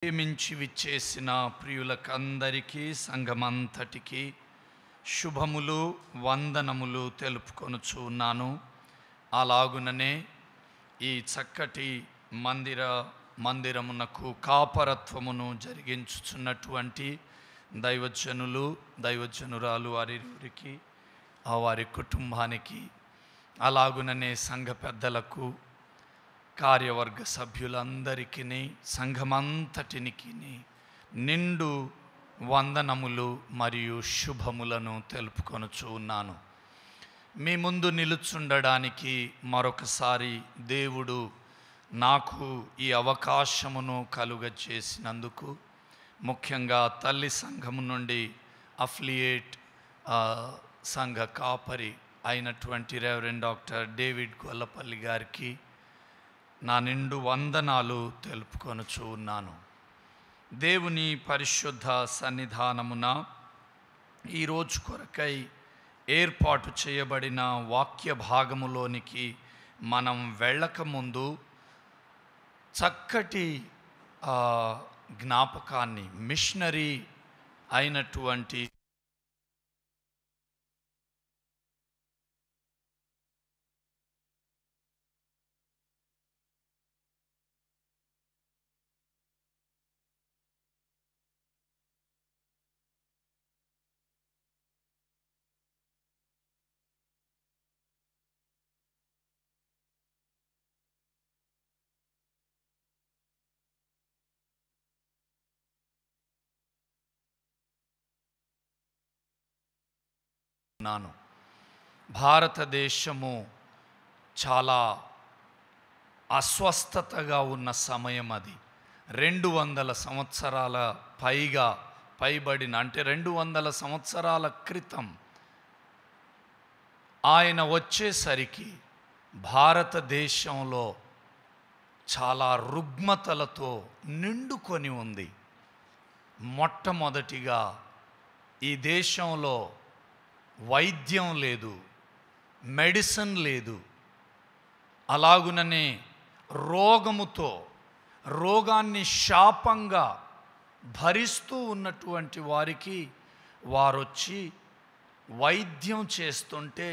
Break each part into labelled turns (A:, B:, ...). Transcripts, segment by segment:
A: ప్రేమించి విచ్చేసిన ప్రియులకందరికీ సంఘమంతటికి శుభములు వందనములు తెలుపుకొనుచున్నాను. అలాగుననే ఈ చక్కటి మందిరమునకు కాపరత్వమును జరిగించుచున్నటువంటి దైవజనులు దైవజనురాలు వారికి వారి కుటుంబానికి, అలాగుననే సంఘ పెద్దలకు, కార్యవర్గ సభ్యులందరికీ, సంఘమంతటికి నిండు వందనములు మరియు శుభములను తెలుపుకొనుచు ఉన్నాను. మీ ముందు నిలుచుండడానికి మరొకసారి దేవుడు నాకు ఈ అవకాశమును కలుగచేసినందుకు, ముఖ్యంగా తల్లి సంఘము నుండి అఫిలియేట్ సంఘ కాపరి అయినటువంటి రెవరెండ్ డాక్టర్ డేవిడ్ గొల్లపల్లి గారికి నా నిండు వందనాలు తెలుపుకొనుచు ఉన్నాను. దేవుని పరిశుద్ధ సన్నిధానమున ఈరోజు కొరకై ఏర్పాటు చేయబడిన వాక్య భాగములోనికి మనం వెళ్ళకముందు చక్కటి జ్ఞాపకాన్ని, మిషనరీ అయినటువంటి భారతదేశము చాలా అస్వస్థతగా ఉన్న సమయం అది. 200 సంవత్సరాల పైబడిన, అంటే 200 సంవత్సరాల క్రితం ఆయన వచ్చేసరికి భారతదేశంలో చాలా రుగ్మతలతో నిండుకొని ఉంది. మొట్టమొదటిగా ఈ దేశంలో వైద్యం లేదు, మెడిసిన్ లేదు. అలాగుననే రోగాన్ని శాపంగా భరిస్తూ ఉన్నటువంటి వారికి వారొచ్చి వైద్యం చేస్తుంటే,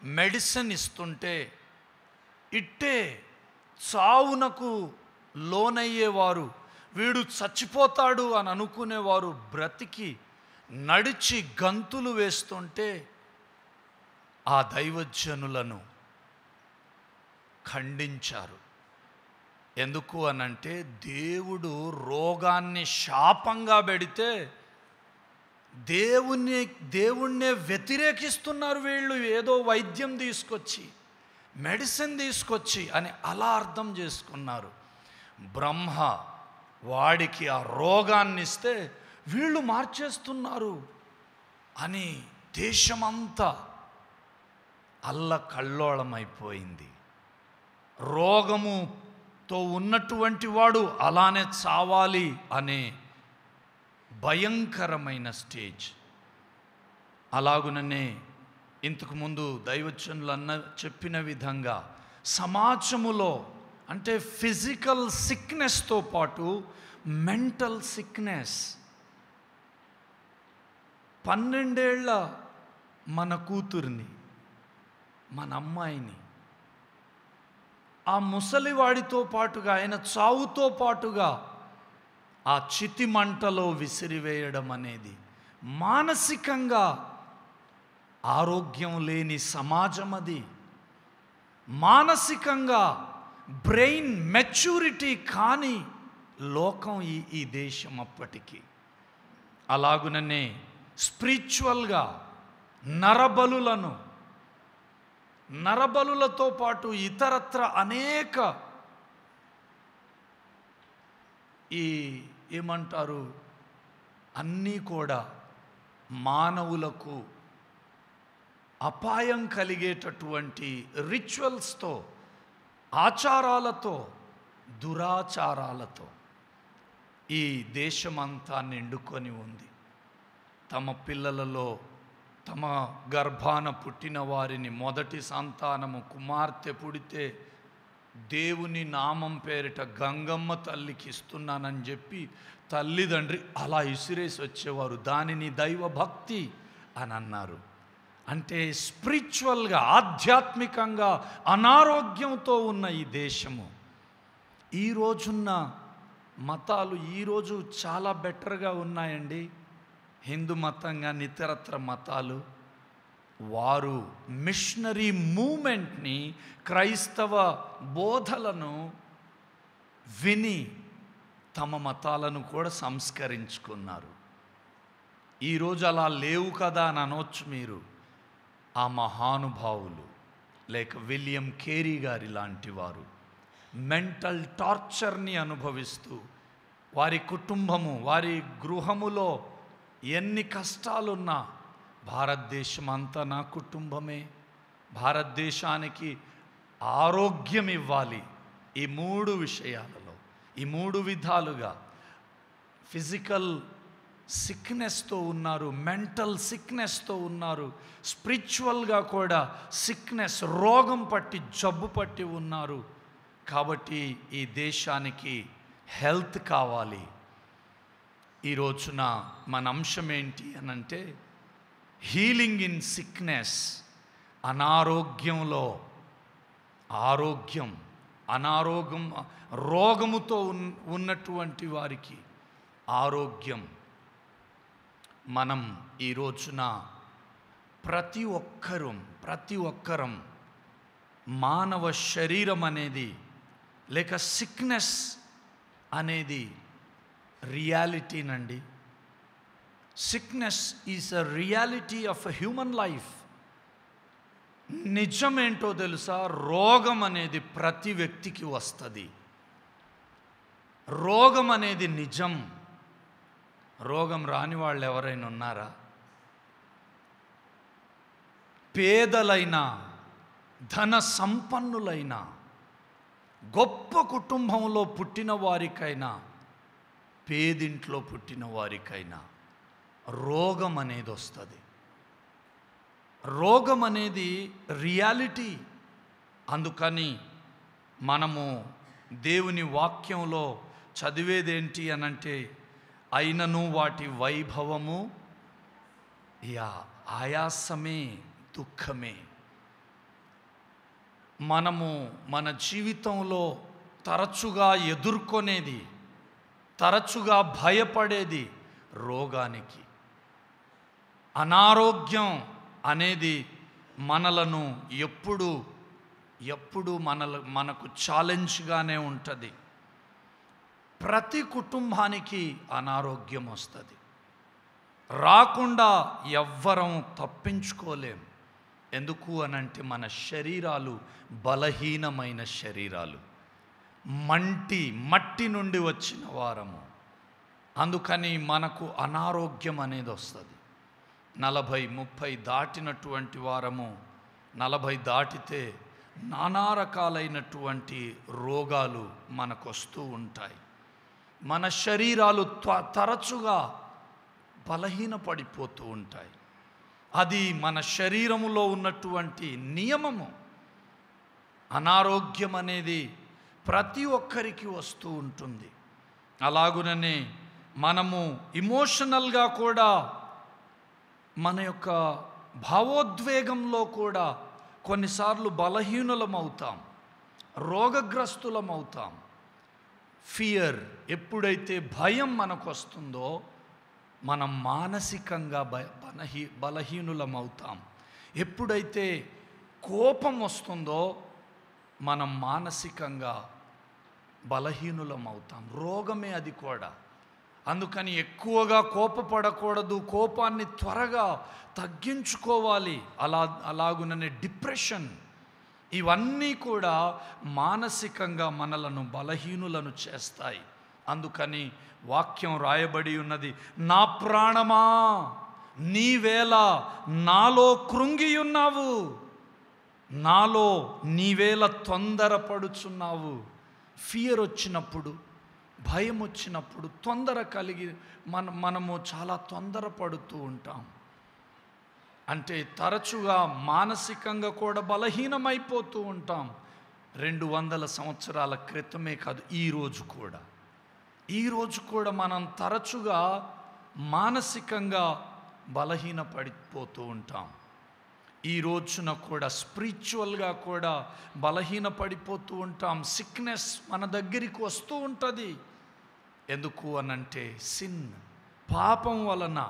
A: మెడిసిన్ ఇస్తుంటే ఇట్టే చావునకు లోనయ్యేవారు, వీడు చచ్చిపోతాడు అని అనుకునేవారు బ్రతికి నడిచి గంతులు వేస్తుంటే ఆ దైవజనులను ఖండించారు. ఎందుకు అనంటే, దేవుడు రోగాన్ని శాపంగా పెడితే దేవుణ్ణే వ్యతిరేకిస్తున్నారు వీళ్ళు, ఏదో వైద్యం తీసుకొచ్చి, మెడిసిన్ తీసుకొచ్చి అని అలా అర్థం చేసుకున్నారు. బ్రహ్మ వాడికి ఆ రోగాన్ని ఇస్తే వీళ్ళు మార్చేస్తున్నారు అని దేశమంతా అల్లకల్లోళమైపోయింది. రోగముతో ఉన్నటువంటి వాడు అలానే చావాలి అనే భయంకరమైన స్టేజ్. అలాగుననే ఇంతకుముందు దైవజనులు చెప్పిన విధంగా సమాజములో, అంటే ఫిజికల్ సిక్నెస్తో పాటు మెంటల్ సిక్నెస్. 12 ఏళ్ల మన కూతుర్ని, మన అమ్మాయిని ఆ ముసలివాడితో పాటుగా, ఆయన చావుతో పాటుగా ఆ చితి మంటలో విసిరివేయడం అనేది మానసికంగా ఆరోగ్యం లేని సమాజం అది. మానసికంగా బ్రెయిన్ మెచ్యూరిటీ కాని లోకం ఈ దేశం అప్పటికి. అలాగుననే స్పిరిచువల్గా నరబలులతో పాటు ఇతరత్ర అనేక ఏమంటారు, అన్నీ కూడా మానవులకు అపాయం కలిగేటటువంటి రిచువల్స్తో, ఆచారాలతో, దురాచారాలతో ఈ దేశమంతా నిండుకొని ఉంది. తమ పిల్లలలో, తమ గర్భాన పుట్టిన వారిని, మొదటి సంతానము కుమార్తె పుడితే దేవుని నామం పేరిట గంగమ్మ తల్లికి ఇస్తున్నానని చెప్పి తల్లిదండ్రి అలా ఇసిరేసి వచ్చేవారు. దానిని దైవభక్తి అని అన్నారు. అంటే స్పిరిచువల్గా, ఆధ్యాత్మికంగా అనారోగ్యంతో ఉన్న ఈ దేశము, ఈ రోజున్న మతాలు ఈరోజు చాలా బెటర్గా ఉన్నాయండి. హిందూ మతం కానీ ఇతరత్ర మతాలు, వారు మిషనరీ మూమెంట్ని, క్రైస్తవ బోధలను విని తమ మతాలను కూడా సంస్కరించుకున్నారు. ఈరోజు అలా లేవు కదా అని అనొచ్చు మీరు. ఆ మహానుభావులు లేక విలియం కేరీ గారి లాంటి వారు మెంటల్ టార్చర్ని అనుభవిస్తూ, వారి కుటుంబము, వారి గృహములో ఎన్ని కష్టాలున్నా, భారతదేశం అంతా నా కుటుంబమే, భారతదేశానికి ఆరోగ్యం ఇవ్వాలి, ఈ 3 విషయాలలో, ఈ 3 విధాలుగా ఫిజికల్ సిక్నెస్తో ఉన్నారు, మెంటల్ సిక్నెస్తో ఉన్నారు, స్పిరిచువల్గా కూడా సిక్నెస్, రోగం పట్టి, జబ్బు పట్టి ఉన్నారు. కాబట్టి ఈ దేశానికి హెల్త్ కావాలి. ఈ రోజున మన అంశం ఏంటి అనంటే హీలింగ్ ఇన్ సిక్నెస్. అనారోగ్యంలో ఆరోగ్యం, అనారోగ్యం, రోగముతో ఉన్నటువంటి వారికి ఆరోగ్యం. మనం ఈ రోజున ప్రతి ఒక్కరం మానవ శరీరం అనేది లేక సిక్నెస్ అనేది రియాలిటీనండి. Sickness is a reality of a human life. నిజమేంటో తెలుసా? రోగం అనేది ప్రతి వ్యక్తికి వస్తుంది. రోగం అనేది నిజం. రోగం రాని వాళ్ళు ఎవరైనా ఉన్నారా? పేదలైనా, ధన సంపన్నులైనా, గొప్ప కుటుంబంలో పుట్టిన వారికైనా, పేదింట్లో పుట్టిన వారికైనా రోగం అనేది వస్తుంది. రోగం అనేది రియాలిటీ. అందుకని మనము దేవుని వాక్యంలో చదివేదేంటి అనంటే, అయినను వాటి వైభవము ఆయాసమే, దుఃఖమే. మనము మన జీవితంలో తరచుగా ఎదుర్కొనేది, తరచుగా భయపడేది రోగానికి. అనారోగ్యం అనేది మనలను ఎప్పుడు మనకు ఛాలెంజ్గానే ఉంటుంది. ప్రతి కుటుంబానికి అనారోగ్యం వస్తుంది. రాకుండా ఎవ్వరం తప్పించుకోలేం. ఎందుకు అనంటే మన శరీరాలు బలహీనమైన శరీరాలు, మట్టి నుండి వచ్చిన వారము. అందుకని మనకు అనారోగ్యం అనేది వస్తుంది. 40-30 దాటినటువంటి వారము, 40 దాటితే నానా రకాలైనటువంటి రోగాలు మనకు వస్తూ ఉంటాయి. మన శరీరాలు తరచుగా బలహీనపడిపోతూ ఉంటాయి. అది మన శరీరములో ఉన్నటువంటి నియమము. అనారోగ్యం అనేది ప్రతి ఒక్కరికి వస్తూ ఉంటుంది. అలాగుననే మనము ఇమోషనల్గా కూడా, మన యొక్క భావోద్వేగంలో కూడా కొన్నిసార్లు బలహీనులమవుతాం, రోగగ్రస్తులమవుతాం. ఫియర్, ఎప్పుడైతే భయం మనకు వస్తుందో మనం మానసికంగా బలహీనులమవుతాం. ఎప్పుడైతే కోపం వస్తుందో మనం మానసికంగా బలహీనులమవుతాం. రోగమే అది కూడా. అందుకని ఎక్కువగా కోపపడకూడదు, కోపాన్ని త్వరగా తగ్గించుకోవాలి. అలాగుననే డిప్రెషన్, ఇవన్నీ కూడా మానసికంగా మనలను బలహీనులను చేస్తాయి. అందుకని వాక్యం రాయబడి ఉన్నది, నా ప్రాణమా నీవేళ నాలో కృంగియున్నావు, నాలో నీవేళ తొందరపడుచున్నావు. ఫియర్ వచ్చినప్పుడు, భయం వచ్చినప్పుడు తొందర కలిగి మనము చాలా తొందరపడుతూ ఉంటాం. అంటే తరచుగా మానసికంగా కూడా బలహీనమైపోతూ ఉంటాం. 200 సంవత్సరాల క్రితమే కాదు, ఈరోజు కూడా మనం తరచుగా మానసికంగా బలహీనపడిపోతూ ఉంటాం. ఈ రోజున కూడా స్పిరిచువల్గా కూడా బలహీనపడిపోతూ ఉంటాం. సిక్నెస్ మన దగ్గరికి వస్తూ ఉంటుంది. ఎందుకు అనంటే సిన్, పాపం వలన,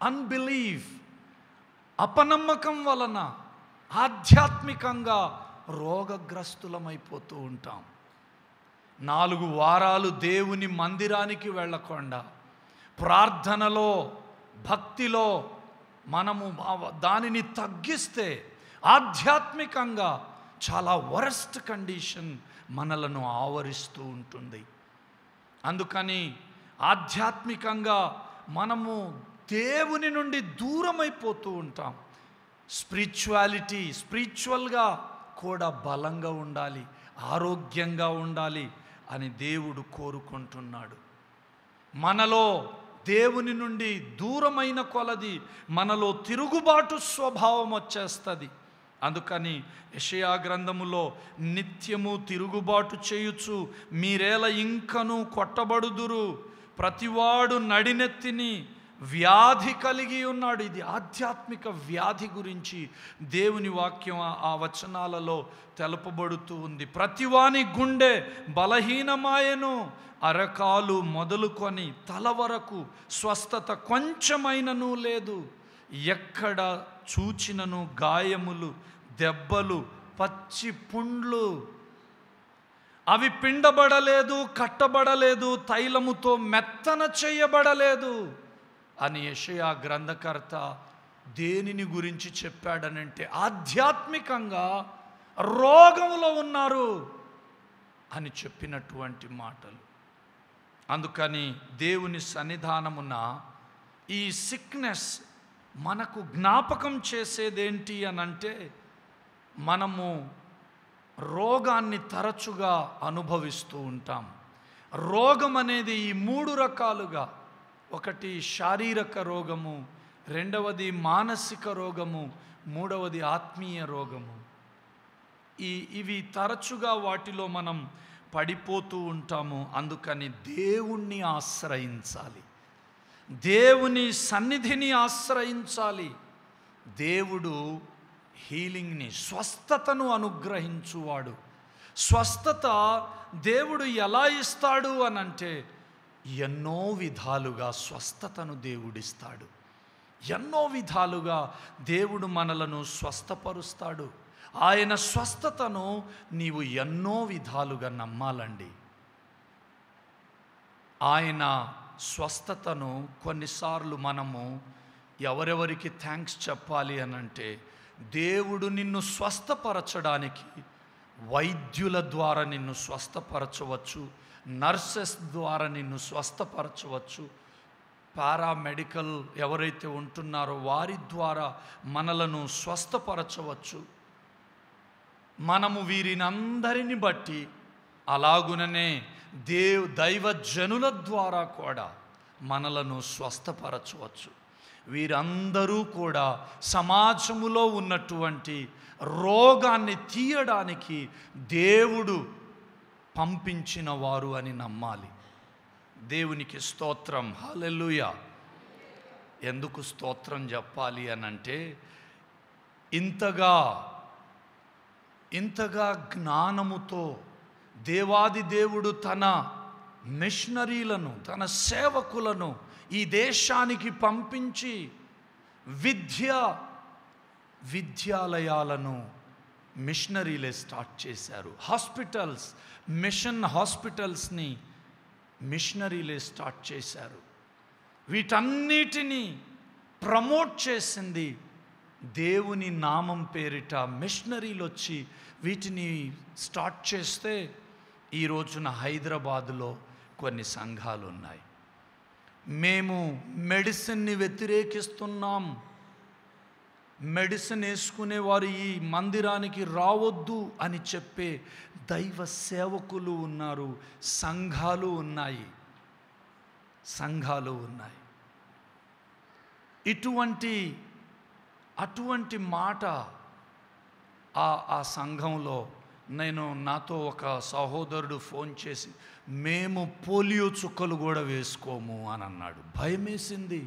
A: అన్బిలీఫ్, అపనమ్మకం వలన ఆధ్యాత్మికంగా రోగగ్రస్తులమైపోతూ ఉంటాం. 4 వారాలు దేవుని మందిరానికి వెళ్ళకుండా ప్రార్థనలో, భక్తిలో మనము దానిని తగ్గిస్తే ఆధ్యాత్మికంగా చాలా వరస్ట్ కండిషన్ మనలను ఆవరిస్తూ ఉంటుంది. అందుకని ఆధ్యాత్మికంగా మనము దేవుని నుండి దూరమైపోతూ ఉంటాం. స్పిరిచువల్గా కూడా బలంగా ఉండాలి, ఆరోగ్యంగా ఉండాలి అని దేవుడు కోరుకుంటున్నాడు. మనలో దేవుని నుండి దూరమైన కొలది మనలో తిరుగుబాటు స్వభావం వచ్చేస్తుంది. అందుకని యెషయా గ్రంథములో నిత్యము తిరుగుబాటు చేయుచు మీరేల ఇంకను కొట్టబడుదురు, ప్రతివాడు నడినెత్తిని వ్యాధి కలిగి ఉన్నాడు. ఇది ఆధ్యాత్మిక వ్యాధి గురించి దేవుని వాక్యం ఆ వచనాలలో తెలుపబడుతూ ఉంది. ప్రతివాని గుండె బలహీనమాయను, అరకాలు మొదలుకొని తల వరకు స్వస్థత కొంచెమైనను లేదు. ఎక్కడ చూచినను గాయములు, దెబ్బలు, పచ్చి పుండ్లు, అవి పిండబడలేదు, కట్టబడలేదు, తైలముతో మెత్తన చేయబడలేదు అని యెషయా గ్రంథకర్త దేనిని గురించి చెప్పాడనంటే ఆధ్యాత్మికంగా రోగంలో ఉన్నారు అని చెప్పినటువంటి మాటలు. అందుకని దేవుని సన్నిధానమున ఈ సిక్నెస్ మనకు జ్ఞాపకం చేసేదేంటి అనంటే, మనము రోగాన్ని తరచుగా అనుభవిస్తూ ఉంటాం. రోగం అనేది ఈ 3 రకాలుగా, ఒకటి శారీరక రోగము, రెండవది మానసిక రోగము, మూడవది ఆత్మీయ రోగము. ఇవి తరచుగా వాటిలో మనం పడిపోతూ ఉంటాము. అందుకని దేవుణ్ణి ఆశ్రయించాలి, దేవుని సన్నిధిని ఆశ్రయించాలి. దేవుడు హీలింగ్ని, స్వస్థతను అనుగ్రహించువాడు. స్వస్థత దేవుడు ఎలా ఇస్తాడు అనంటే ఎన్నో విధాలుగా స్వస్థతను దేవుడిస్తాడు. ఎన్నో విధాలుగా దేవుడు మనలను స్వస్థపరుస్తాడు. ఆయన స్వస్థతను నీవు ఎన్నో విధాలుగా నమ్మాలండి. ఆయన స్వస్థతను కొన్నిసార్లు మనము ఎవరెవరికి థ్యాంక్స్ చెప్పాలి అనంటే, దేవుడు నిన్ను స్వస్థపరచడానికి వైద్యుల ద్వారా నిన్ను స్వస్థపరచవచ్చు, నర్సెస్ ద్వారా నిన్ను స్వస్థపరచవచ్చు, పారామెడికల్ ఎవరైతే ఉంటున్నారో వారి ద్వారా మనలను స్వస్థపరచవచ్చు. మనము వీరినందరిని బట్టి అలాగుననే దైవజనుల ద్వారా కూడా మనలను స్వస్థపరచవచ్చు. వీరందరూ కూడా సమాజములో ఉన్నటువంటి రోగాన్ని తీయడానికి దేవుడు పంపించిన వారు అని నమ్మాలి. దేవునికి స్తోత్రం, హల్లెలూయా. ఎందుకు స్తోత్రం చెప్పాలి అనంటే, ఇంతగా జ్ఞానముతో దేవాది దేవుడు తన మిషనరీలను, తన సేవకులను ఈ దేశానికి పంపించి విద్యాలయాలను మిషనరీలే స్టార్ట్ చేశారు. మిషన్ హాస్పిటల్స్ని మిషనరీలే స్టార్ట్ చేశారు. వీటన్నిటినీ ప్రమోట్ చేసింది దేవుని నామం పేరిట మిషనరీలు వచ్చి వీటిని స్టార్ట్ చేస్తే ఈ రోజున హైదరాబాదులో కొన్ని సంఘాలు ఉన్నాయి. మేము మెడిసిన్ని వ్యతిరేకిస్తున్నాం, మెడిసిన్ వేసుకునేవారు ఈ మందిరానికి రావద్దు అని చెప్పే దైవ సేవకులు ఉన్నారు, సంఘాలు ఉన్నాయి. అటువంటి మాట ఆ సంఘంలో నాతో ఒక సహోదరుడు ఫోన్ చేసి, మేము పోలియో చుక్కలు కూడా వేసుకోము అని అన్నాడు. భయమేసింది.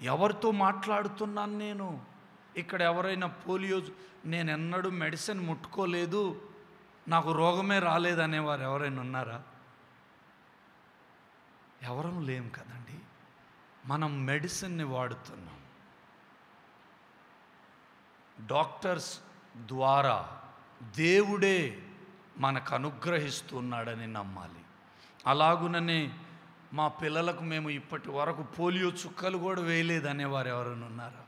A: ఎవరితో మాట్లాడుతున్నాను నేను? ఇక్కడ ఎవరైనా నేను ఎన్నడూ మెడిసిన్ ముట్టుకోలేదు, నాకు రోగమే రాలేదనేవారు ఎవరైనా ఉన్నారా? ఎవరం లేం కదండి. మనం మెడిసిన్ని వాడుతున్నాం. డాక్టర్స్ ద్వారా దేవుడే మనకు అనుగ్రహిస్తున్నాడని నమ్మాలి. అలాగుననే మా పిల్లలకు మేము ఇప్పటి వరకు పోలియో చుక్కలు కూడా వేయలేదనేవారు ఎవరైనా ఉన్నారా?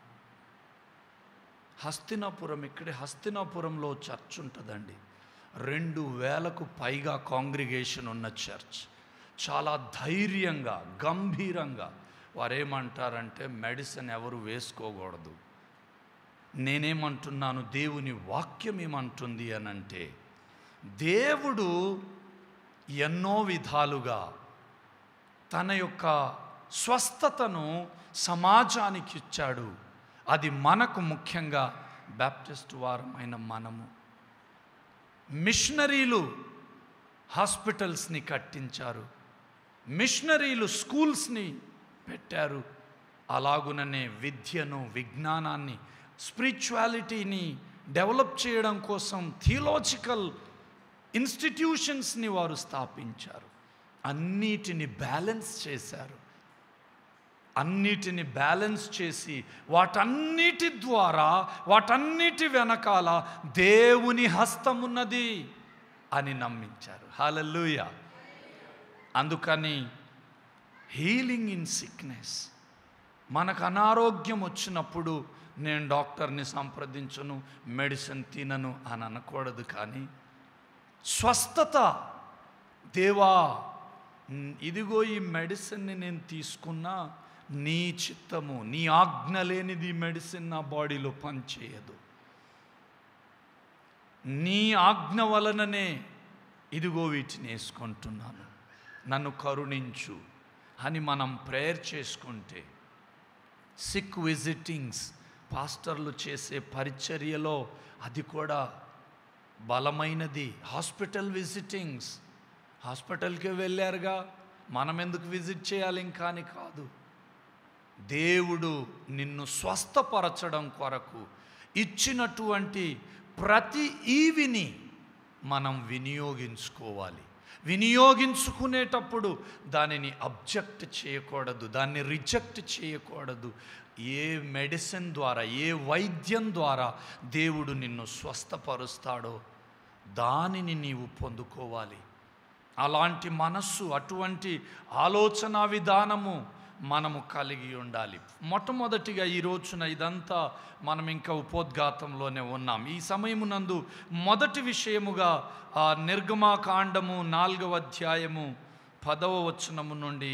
A: ఇక్కడే హస్తినాపురంలో చర్చ్ ఉంటుందండి. 2000కు పైగా కాంగ్రిగేషన్ ఉన్న చర్చ్. చాలా ధైర్యంగా, గంభీరంగా వారేమంటారంటే మెడిసిన్ ఎవరు వేసుకోకూడదు. నేనేమంటున్నాను, దేవుని వాక్యం ఏమంటుంది అనంటే, దేవుడు ఎన్నో విధాలుగా తన యొక్క స్వస్థతను సమాజానికి ఇచ్చాడు. అది మనకు ముఖ్యంగా బ్యాప్టిస్ట్ వారమైన మనము. మిషనరీలు హాస్పిటల్స్ని కట్టించారు, మిషనరీలు స్కూల్స్ని పెట్టారు. అలాగుననే విద్యను, విజ్ఞానాన్ని, స్పిరిచువాలిటీని డెవలప్ చేయడం కోసం థియలాజికల్ ఇన్స్టిట్యూషన్స్ని వారు స్థాపించారు. అన్నిటిని బ్యాలెన్స్ చేశారు. అన్నిటిని బ్యాలెన్స్ చేసి వాటన్నిటి ద్వారా, వాటన్నిటి వెనకాల దేవుని హస్తమున్నది అని నమ్మించారు. హల్లెలూయా. అందుకని హీలింగ్ ఇన్ సిక్నెస్, మనకు అనారోగ్యం వచ్చినప్పుడు నేను డాక్టర్ని సంప్రదించను, మెడిసిన్ తినను అని అనకూడదు. కానీ స్వస్థత, దేవా ఇదిగో ఈ మెడిసిన్ని నేను తీసుకున్నా, నీ చిత్తము, నీ ఆజ్ఞ లేనిది మెడిసిన్ నా బాడీలో పనిచేయదు, నీ ఆజ్ఞ వలననే ఇదిగో వీటిని వేసుకుంటున్నాను, నన్ను కరుణించు అని మనం ప్రేయర్ చేసుకుంటే, సిక్ విజిటింగ్స్, పాస్టర్లు చేసే పరిచర్యలో అది కూడా బలమైనది. హాస్పిటల్ విజిటింగ్స్, హాస్పిటల్కే వెళ్ళారుగా, మనం ఎందుకు విజిట్ చేయాలి ఇంకా అని కాదు. దేవుడు నిన్ను స్వస్థపరచడం కొరకు ఇచ్చినటువంటి ప్రతి ఈవిని మనం వినియోగించుకోవాలి. వినియోగించుకునేటప్పుడు దానిని అబ్జెక్ట్ చేయకూడదు, దాన్ని రిజెక్ట్ చేయకూడదు. ఏ మెడిసిన్ ద్వారా, ఏ వైద్యం ద్వారా దేవుడు నిన్ను స్వస్థపరుస్తాడో దానిని నీవు పొందుకోవాలి. అలాంటి మనస్సు, అటువంటి ఆలోచన విధానము మనము కలిగి ఉండాలి. మొట్టమొదటిగా ఈ రోజున ఇదంతా మనం ఇంకా ఉపోద్ఘాతంలోనే ఉన్నాం. ఈ సమయమునందు మొదటి విషయముగా నిర్గమాకాండము 4వ అధ్యాయము 10వ వచనము నుండి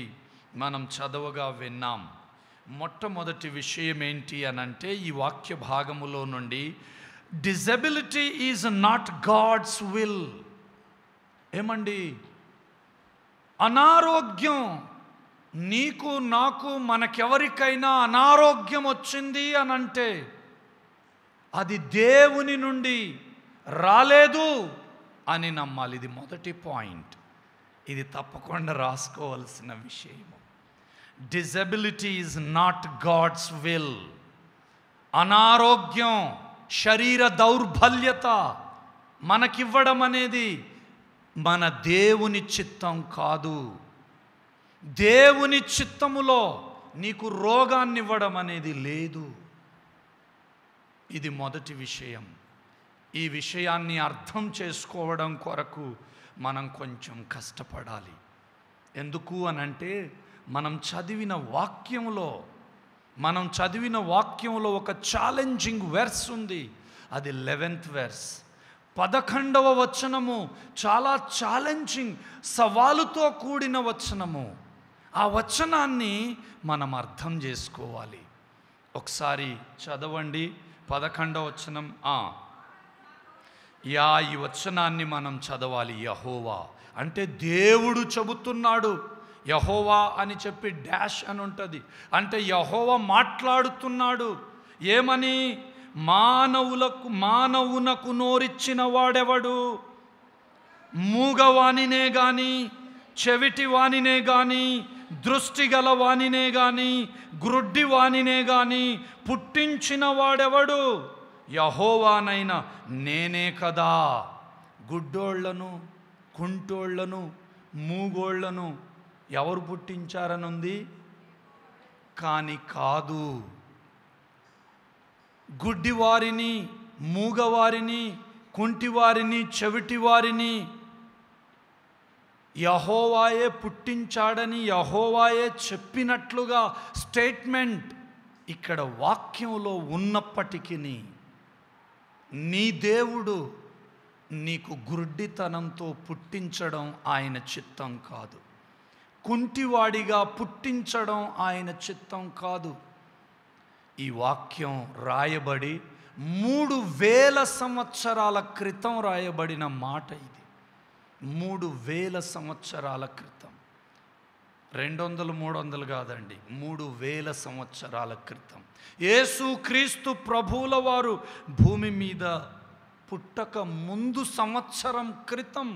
A: మనం చదవగా విన్నాం. మొట్టమొదటి విషయం ఏంటి అనంటే, ఈ వాక్య భాగములో నుండి, disability is not God's will. ఏమండి, అనారోగ్యం, నీకు నాకు మనకెవరికైనా అనారోగ్యం వచ్చింది అనంటే అది దేవుని నుండి రాలేదు అని నమ్మాలి. ఇది మొదటి పాయింట్. ఇది తప్పకుండా రాసుకోవాల్సిన విషయము. Disability is not God's will. అనారోగ్యం, శరీర దౌర్బల్యత మనకివ్వడం అనేది మన దేవుని చిత్తం కాదు. దేవుని చిత్తములో నీకు రోగాన్ని ఇవ్వడం అనేది లేదు. ఇది మొదటి విషయం. ఈ విషయాన్ని అర్థం చేసుకోవడం కొరకు మనం కొంచెం కష్టపడాలి. ఎందుకు అనంటే, మనం చదివిన వాక్యంలో ఒక ఛాలెంజింగ్ వెర్స్ ఉంది. అది 11th వెర్స్, 11వ వచనము. చాలా ఛాలెంజింగ్, సవాలుతో కూడిన వచనము. ఆ వచనాన్ని మనం అర్థం చేసుకోవాలి. ఒకసారి చదవండి 11వ వచనం. ఈ వచనాన్ని మనం చదవాలి. యెహోవా అంటే దేవుడు చెబుతున్నాడు. యెహోవా అని చెప్పి డాష్ అని ఉంటుంది. అంటే యెహోవా మాట్లాడుతున్నాడు. ఏమని? మానవునకు నోరిచ్చిన వాడెవడు? మూగవానినే గాని, చెవిటి వానినే గాని, దృష్టి గల వానినే గాని, గ్రుడ్డి వానినే గాని పుట్టించిన వాడెవడు? యెహోవానైన నేనే కదా. గుడ్డోళ్లను, కుంటోళ్లను, మూగోళ్లను ఎవరు పుట్టించారనుంది? కానీ కాదు. గుడ్డివారిని, మూగవారిని, కుంటివారిని, చెవిటివారిని యెహోవాయే పుట్టించాడని యెహోవాయే చెప్పినట్లుగా స్టేట్మెంట్ ఇక్కడ వాక్యంలో ఉన్నప్పటికీ నీ దేవుడు నీకు గుడ్డితనంతో పుట్టించడం ఆయన చిత్తం కాదు. కుంటివాడిగా పుట్టించడం ఆయన చిత్తం కాదు. ఈ వాక్యం రాయబడి 3000 సంవత్సరాల క్రితం రాయబడిన మాట ఇది. 3000 సంవత్సరాల క్రితం. 200, 300 కాదండి, 3000 సంవత్సరాల క్రితం యేసు క్రీస్తు ప్రభువుల వారు భూమి మీద పుట్టక ముందు సంవత్సరం క్రితం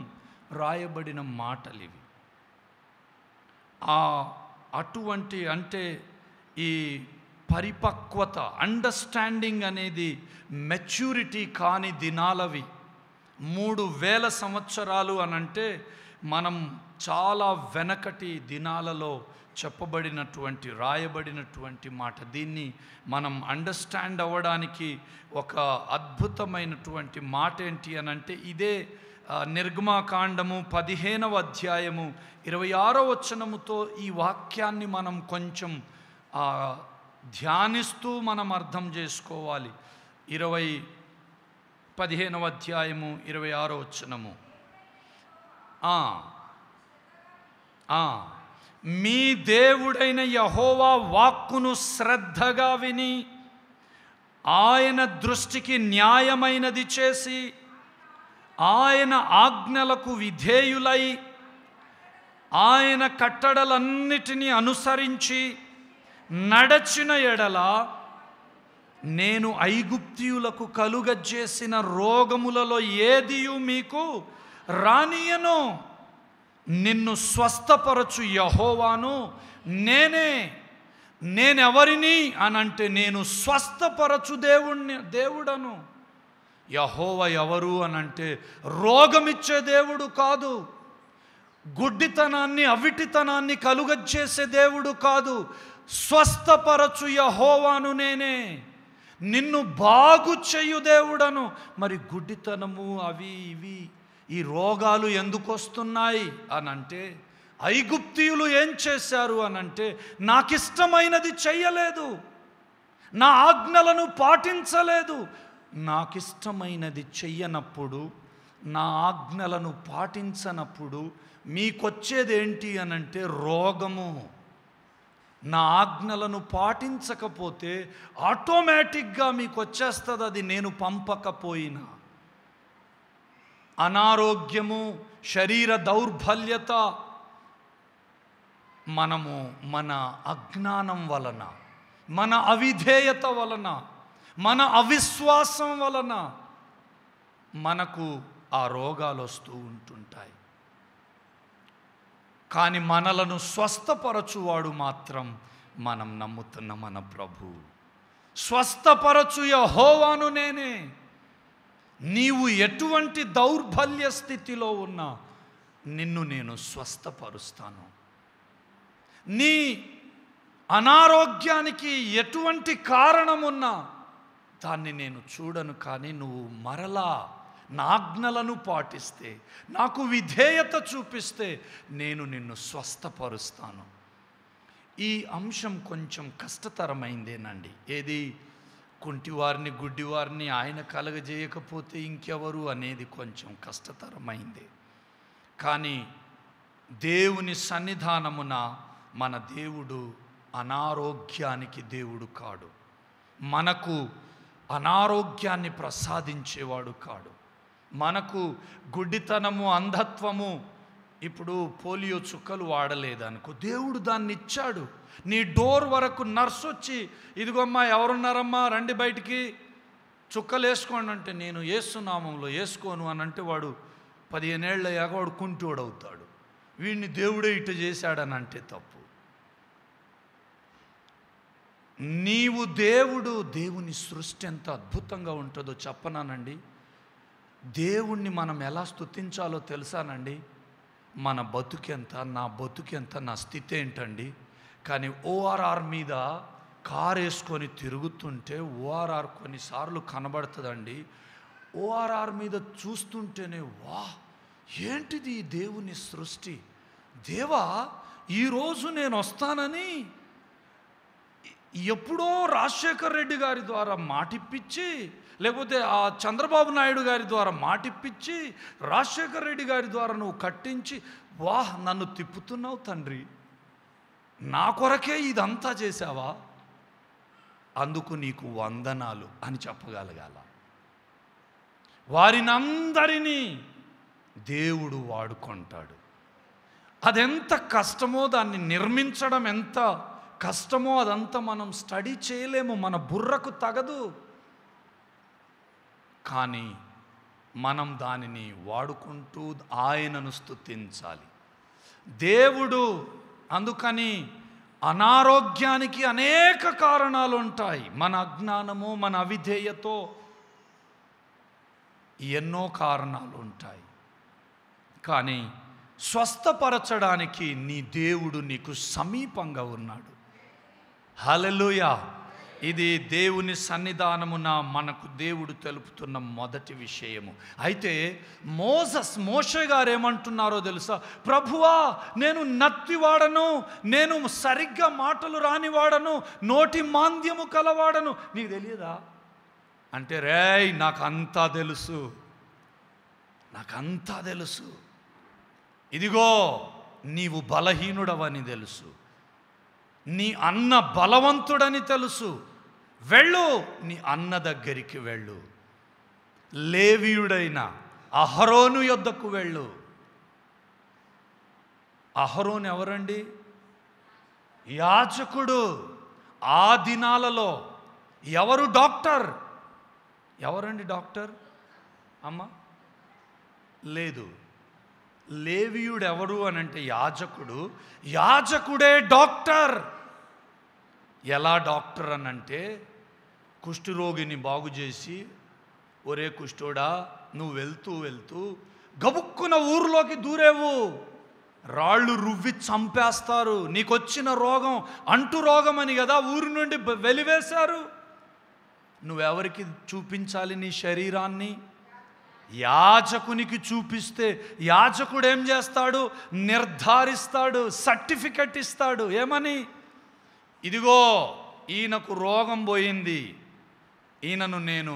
A: రాయబడిన మాటలు ఇవి. అటువంటి అంటే ఈ పరిపక్వత, అండర్స్టాండింగ్ అనేది మెచ్యూరిటీ కాని దినాలవి. 3000 సంవత్సరాలు అనంటే మనం చాలా వెనకటి దినాలలో చెప్పబడినటువంటి, రాయబడినటువంటి మాట. దీన్ని మనం అండర్స్టాండ్ అవ్వడానికి ఒక అద్భుతమైనటువంటి మాట ఏంటి అనంటే ఇదే నిర్గమాకాండము 15వ అధ్యాయము 26వ వచనముతో ఈ వాక్యాన్ని మనం కొంచెం ధ్యానిస్తూ మనం అర్థం చేసుకోవాలి. 15వ అధ్యాయము 26వ వచనము. మీ దేవుడైన యెహోవా వాక్కును శ్రద్ధగా విని ఆయన దృష్టికి న్యాయమైనది చేసి ఆయన ఆజ్ఞలకు విధేయులై ఆయన కట్టడలన్నిటినీ అనుసరించి నడచిన ఎడల నేను ఐగుప్తీయులకు కలుగజేసిన రోగములలో ఏదియు మీకు రానియను. నిన్ను స్వస్థపరచు యెహోవాను నేనే. నేనెవరిని అనంటే నేను స్వస్థపరచు దేవుడను. యెహోవా ఎవరు అనంటే రోగమిచ్చే దేవుడు కాదు, గుడ్డితనాన్ని అవిటితనాన్ని కలుగజేసే దేవుడు కాదు. స్వస్థపరచు యెహోవాను నేనే, నిన్ను బాగు చేయు దేవుడను. మరి గుడ్డితనము అవి ఇవి ఈ రోగాలు ఎందుకు వస్తున్నాయి అనంటే ఐగుప్తీయులు ఏం చేశారు అనంటే నాకిష్టమైనది చెయ్యలేదు, నా ఆజ్ఞలను పాటించలేదు. నాకిష్టమైనది చెయ్యనప్పుడు, నా ఆజ్ఞలను పాటించనప్పుడు మీకొచ్చేది ఏంటి అనంటే రోగము. నా ఆజ్ఞలను పాటించకపోతే ఆటోమేటిక్గా మీకు వచ్చేస్తుంది అది నేను పంపకపోయినా. అనారోగ్యము, శరీర దౌర్బల్యత మనము మన అజ్ఞానం వలన, మన అవిధేయత వలన, మన అవిశ్వాసం వలన మనకు ఆ రోగాలు వస్తూ ఉంటుంటాయి. కానీ మనలను స్వస్థపరచువాడు మాత్రం మనం నమ్ముతున్న మన ప్రభు. స్వస్థపరచు యెహోవాను నేనే. నీవు ఎటువంటి దౌర్బల్య స్థితిలో ఉన్నా నిన్ను నేను స్వస్థపరుస్తాను. నీ అనారోగ్యానికి ఎటువంటి కారణమున్నా దాన్ని నేను చూడను. కానీ నువ్వు మరలా నా ఆజ్ఞలను పాటిస్తే, నాకు విధేయత చూపిస్తే నేను నిన్ను స్వస్థపరుస్తాను. ఈ అంశం కొంచెం కష్టతరమైందేనండి. ఏది? కుంటివారిని, గుడ్డివారిని ఆయన కలగజేయకపోతే ఇంకెవరు అనేది కొంచెం కష్టతరమైంది. కానీ దేవుని సన్నిధానమున మన దేవుడు అనారోగ్యానికి దేవుడు కాడు, మనకు అనారోగ్యాన్ని ప్రసాదించేవాడు కాడు. మనకు గుడ్డితనము, అంధత్వము, ఇప్పుడు పోలియో చుక్కలు వాడలేదనుకో, దేవుడు దాన్ని ఇచ్చాడు. నీ డోర్ వరకు నర్సు వచ్చి ఇదిగోమ్మా ఎవరున్నారమ్మా రండి బయటికి చుక్కలు వేసుకోండి అంటే నేను యేసు నామంలో వేసుకోను అని అంటే వాడు 15 ఏళ్ళు అయ్యాక వాడు కుంటోడు అవుతాడు. వీడిని దేవుడే ఇటు చేశాడని అంటే తప్పు. నీవు దేవుని సృష్టి ఎంత అద్భుతంగా ఉంటుందో చెప్పనానండి. దేవుణ్ణి మనం ఎలా స్తుతించాలో తెలుసానండి. మన బతుకెంత, నా బతుకెంత, నా స్థితి ఏంటండి. కానీ ఓఆర్ఆర్ మీద కారు వేసుకొని తిరుగుతుంటే ఓఆర్ఆర్ కొన్నిసార్లు కనబడుతుందండి. ఓఆర్ఆర్ మీద చూస్తుంటేనే వా ఏంటిది దేవుని సృష్టి. దేవా ఈరోజు నేను వస్తానని ఎప్పుడో రాజశేఖర్ రెడ్డి గారి ద్వారా మాటిప్పించి, లేకపోతే ఆ చంద్రబాబు నాయుడు గారి ద్వారా మాటిప్పించి, రాజశేఖర్ రెడ్డి గారి ద్వారా నువ్వు కట్టించి వాహ్ నన్ను తిప్పుతున్నావు తండ్రి, నా కొరకే ఇదంతా చేశావా, అందుకు నీకు వందనాలు అని చెప్పగలగాల. వారినందరినీ దేవుడు వాడుకుంటాడు. అదెంత కష్టమో, దాన్ని నిర్మించడం ఎంత కష్టమో అదంతా మనం స్టడీ చేయలేము, మన బుర్రకు తగదు. కానీ మనం దానిని వాడుకుంటూ ఆయనను స్తుతించాలి. దేవుడు అందుకని అనారోగ్యానికి అనేక కారణాలు ఉంటాయి. మన అజ్ఞానము, మన అవిధేయతో ఎన్నో కారణాలు ఉంటాయి. కానీ స్వస్థపరచడానికి నీ దేవుడు నీకు సమీపంగా ఉన్నాడు. హల్లెలూయా. ఇది దేవుని సన్నిధానమున మనకు దేవుడు తెలుపుతున్న మొదటి విషయము. అయితే మోషే గారు ఏమంటున్నారో తెలుసా? ప్రభువా నేను నత్తివాడను, నేను సరిగ్గా మాటలు రానివాడను, నోటి మాంద్యము కలవాడను, నీకు తెలియదా అంటే, రేయ్ నాకంతా తెలుసు, నాకంతా తెలుసు. ఇదిగో నీవు బలహీనుడవని తెలుసు, నీ అన్న బలవంతుడని తెలుసు. వెళ్ళు, నీ అన్న దగ్గరికి వెళ్ళు, లేవీయుడైన అహరోను యొద్దకు వెళ్ళు. అహరోను ఎవరండి? యాజకుడు. ఆ దినాలలో ఎవరు డాక్టర్? ఎవరండి డాక్టర్? అమ్మ లేదు. లేవీయుడు ఎవరు అని అంటే యాజకుడు. యాజకుడే డాక్టర్. ఎలా డాక్టర్ అని అంటే, కుష్ఠరోగిని బాగు చేసి, ఒరే కుష్ఠోడా నువ్వు వెళ్తూ వెళ్తూ గబుక్కున ఊరిలోకి దూరేవు, రాళ్ళు రువ్వి చంపేస్తారు, నీకొచ్చిన రోగం అంటు రోగం అని కదా ఊరి నుండి వెలివేశారు. నువ్వెవరికి చూపించాలి నీ శరీరాన్ని? యాజకునికి చూపిస్తే యాజకుడు ఏం చేస్తాడు? నిర్ధారిస్తాడు, సర్టిఫికెట్ ఇస్తాడు. ఏమని? ఇదిగో ఈయనకు రోగం పోయింది, ఈయనను నేను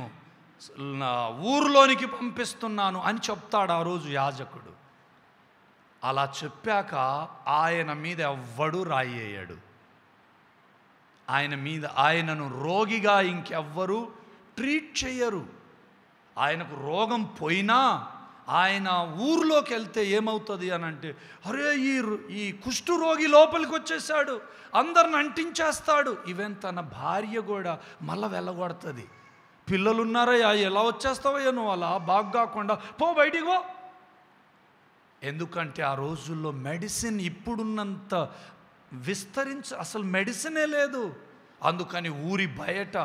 A: ఊరిలోనికి పంపిస్తున్నాను అని చెప్తాడు ఆ రోజు యాజకుడు. అలా చెప్పాక ఆయన మీద ఎవ్వడు రాయి వేయడు. ఆయనను రోగిగా ఇంకెవ్వరు ట్రీట్ చేయరు. ఆయనకు రోగం పోయినా ఆయన ఊర్లోకి వెళ్తే ఏమవుతుంది అని అంటే, అరే ఈ కుష్ఠరోగి లోపలికి వచ్చేసాడు, అందరిని అంటించేస్తాడు. ఈవెన్ తన భార్య కూడా మళ్ళీ వెళ్ళగొడుతుంది. పిల్లలున్నారయ్యా, ఎలా వచ్చేస్తావయ్యా నువ్వు అలా బాగు కాకుండా, పో బయటికి పో. ఎందుకంటే ఆ రోజుల్లో మెడిసిన్ ఇప్పుడున్నంత అసలు మెడిసినే లేదు. అందుకని ఊరి బయట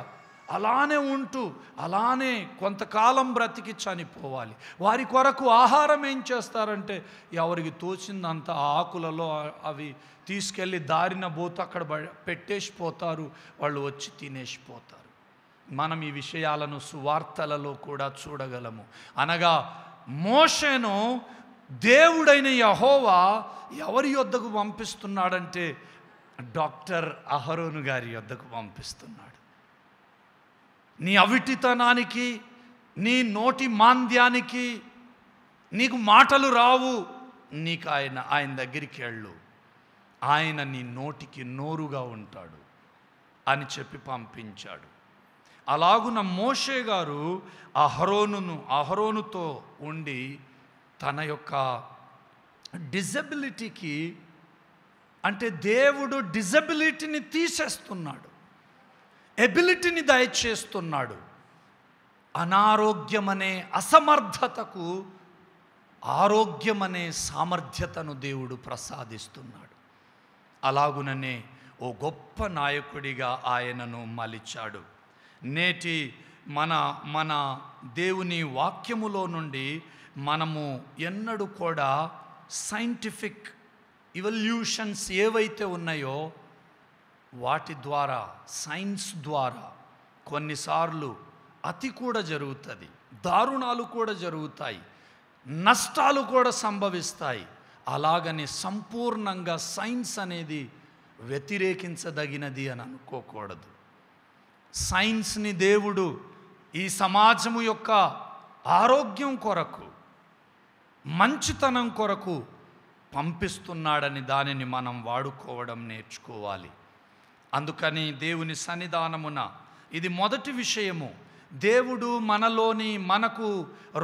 A: అలానే ఉంటూ అలానే కొంతకాలం బ్రతికి చనిపోవాలి. వారి కొరకు ఆహారం ఏం చేస్తారంటే, ఎవరికి తోచిందంత ఆకులలో అవి తీసుకెళ్ళి దారిన పోతూ అక్కడ పెట్టేసిపోతారు, వాళ్ళు వచ్చి తినేసిపోతారు. మనం ఈ విషయాలను సువార్తలలో కూడా చూడగలము. అనగా మోషేను దేవుడైన యెహోవా ఎవరి యొద్దకు పంపిస్తున్నాడంటే, డాక్టర్ అహరోను గారి యొద్దకు పంపిస్తున్నాడు. నీ అవిటితనానికి, నీ నోటి మాంద్యానికి, నీకు మాటలు రావు, నీకు ఆయన దగ్గరికి వెళ్ళు, ఆయన నీ నోటికి నోరుగా ఉంటాడు అని చెప్పి పంపించాడు. అలాగున మోషే గారు అహరోనుతో ఉండి తన యొక్క డిజబిలిటీకి, అంటే దేవుడు డిజబిలిటీని తీసేస్తున్నాడు, ఎబిలిటీని దయచేస్తున్నాడు. అనారోగ్యమనే అసమర్థతకు ఆరోగ్యమనే సామర్థ్యతను దేవుడు ప్రసాదిస్తున్నాడు. అలాగుననే ఓ గొప్ప నాయకుడిగా ఆయనను మలిచాడు. నేటి మన దేవుని వాక్యములో నుండి మనము ఎన్నడూ కూడా సైంటిఫిక్ ఇవల్యూషన్స్ ఏవైతే ఉన్నాయో వాటి ద్వారా, సైన్స్ ద్వారా కొన్నిసార్లు అతి కూడా జరుగుతుంది, దారుణాలు కూడా జరుగుతాయి, నష్టాలు కూడా సంభవిస్తాయి. అలాగని సంపూర్ణంగా సైన్స్ అనేది వ్యతిరేకించదగినది అని అనుకోకూడదు. సైన్స్ని దేవుడు ఈ సమాజము యొక్క ఆరోగ్యం కొరకు, మంచితనం కొరకు పంపిస్తున్నాడని దానిని మనం వాడుకోవడం నేర్చుకోవాలి. అందుకని దేవుని సన్నిధానమున ఇది మొదటి విషయము. దేవుడు మనకు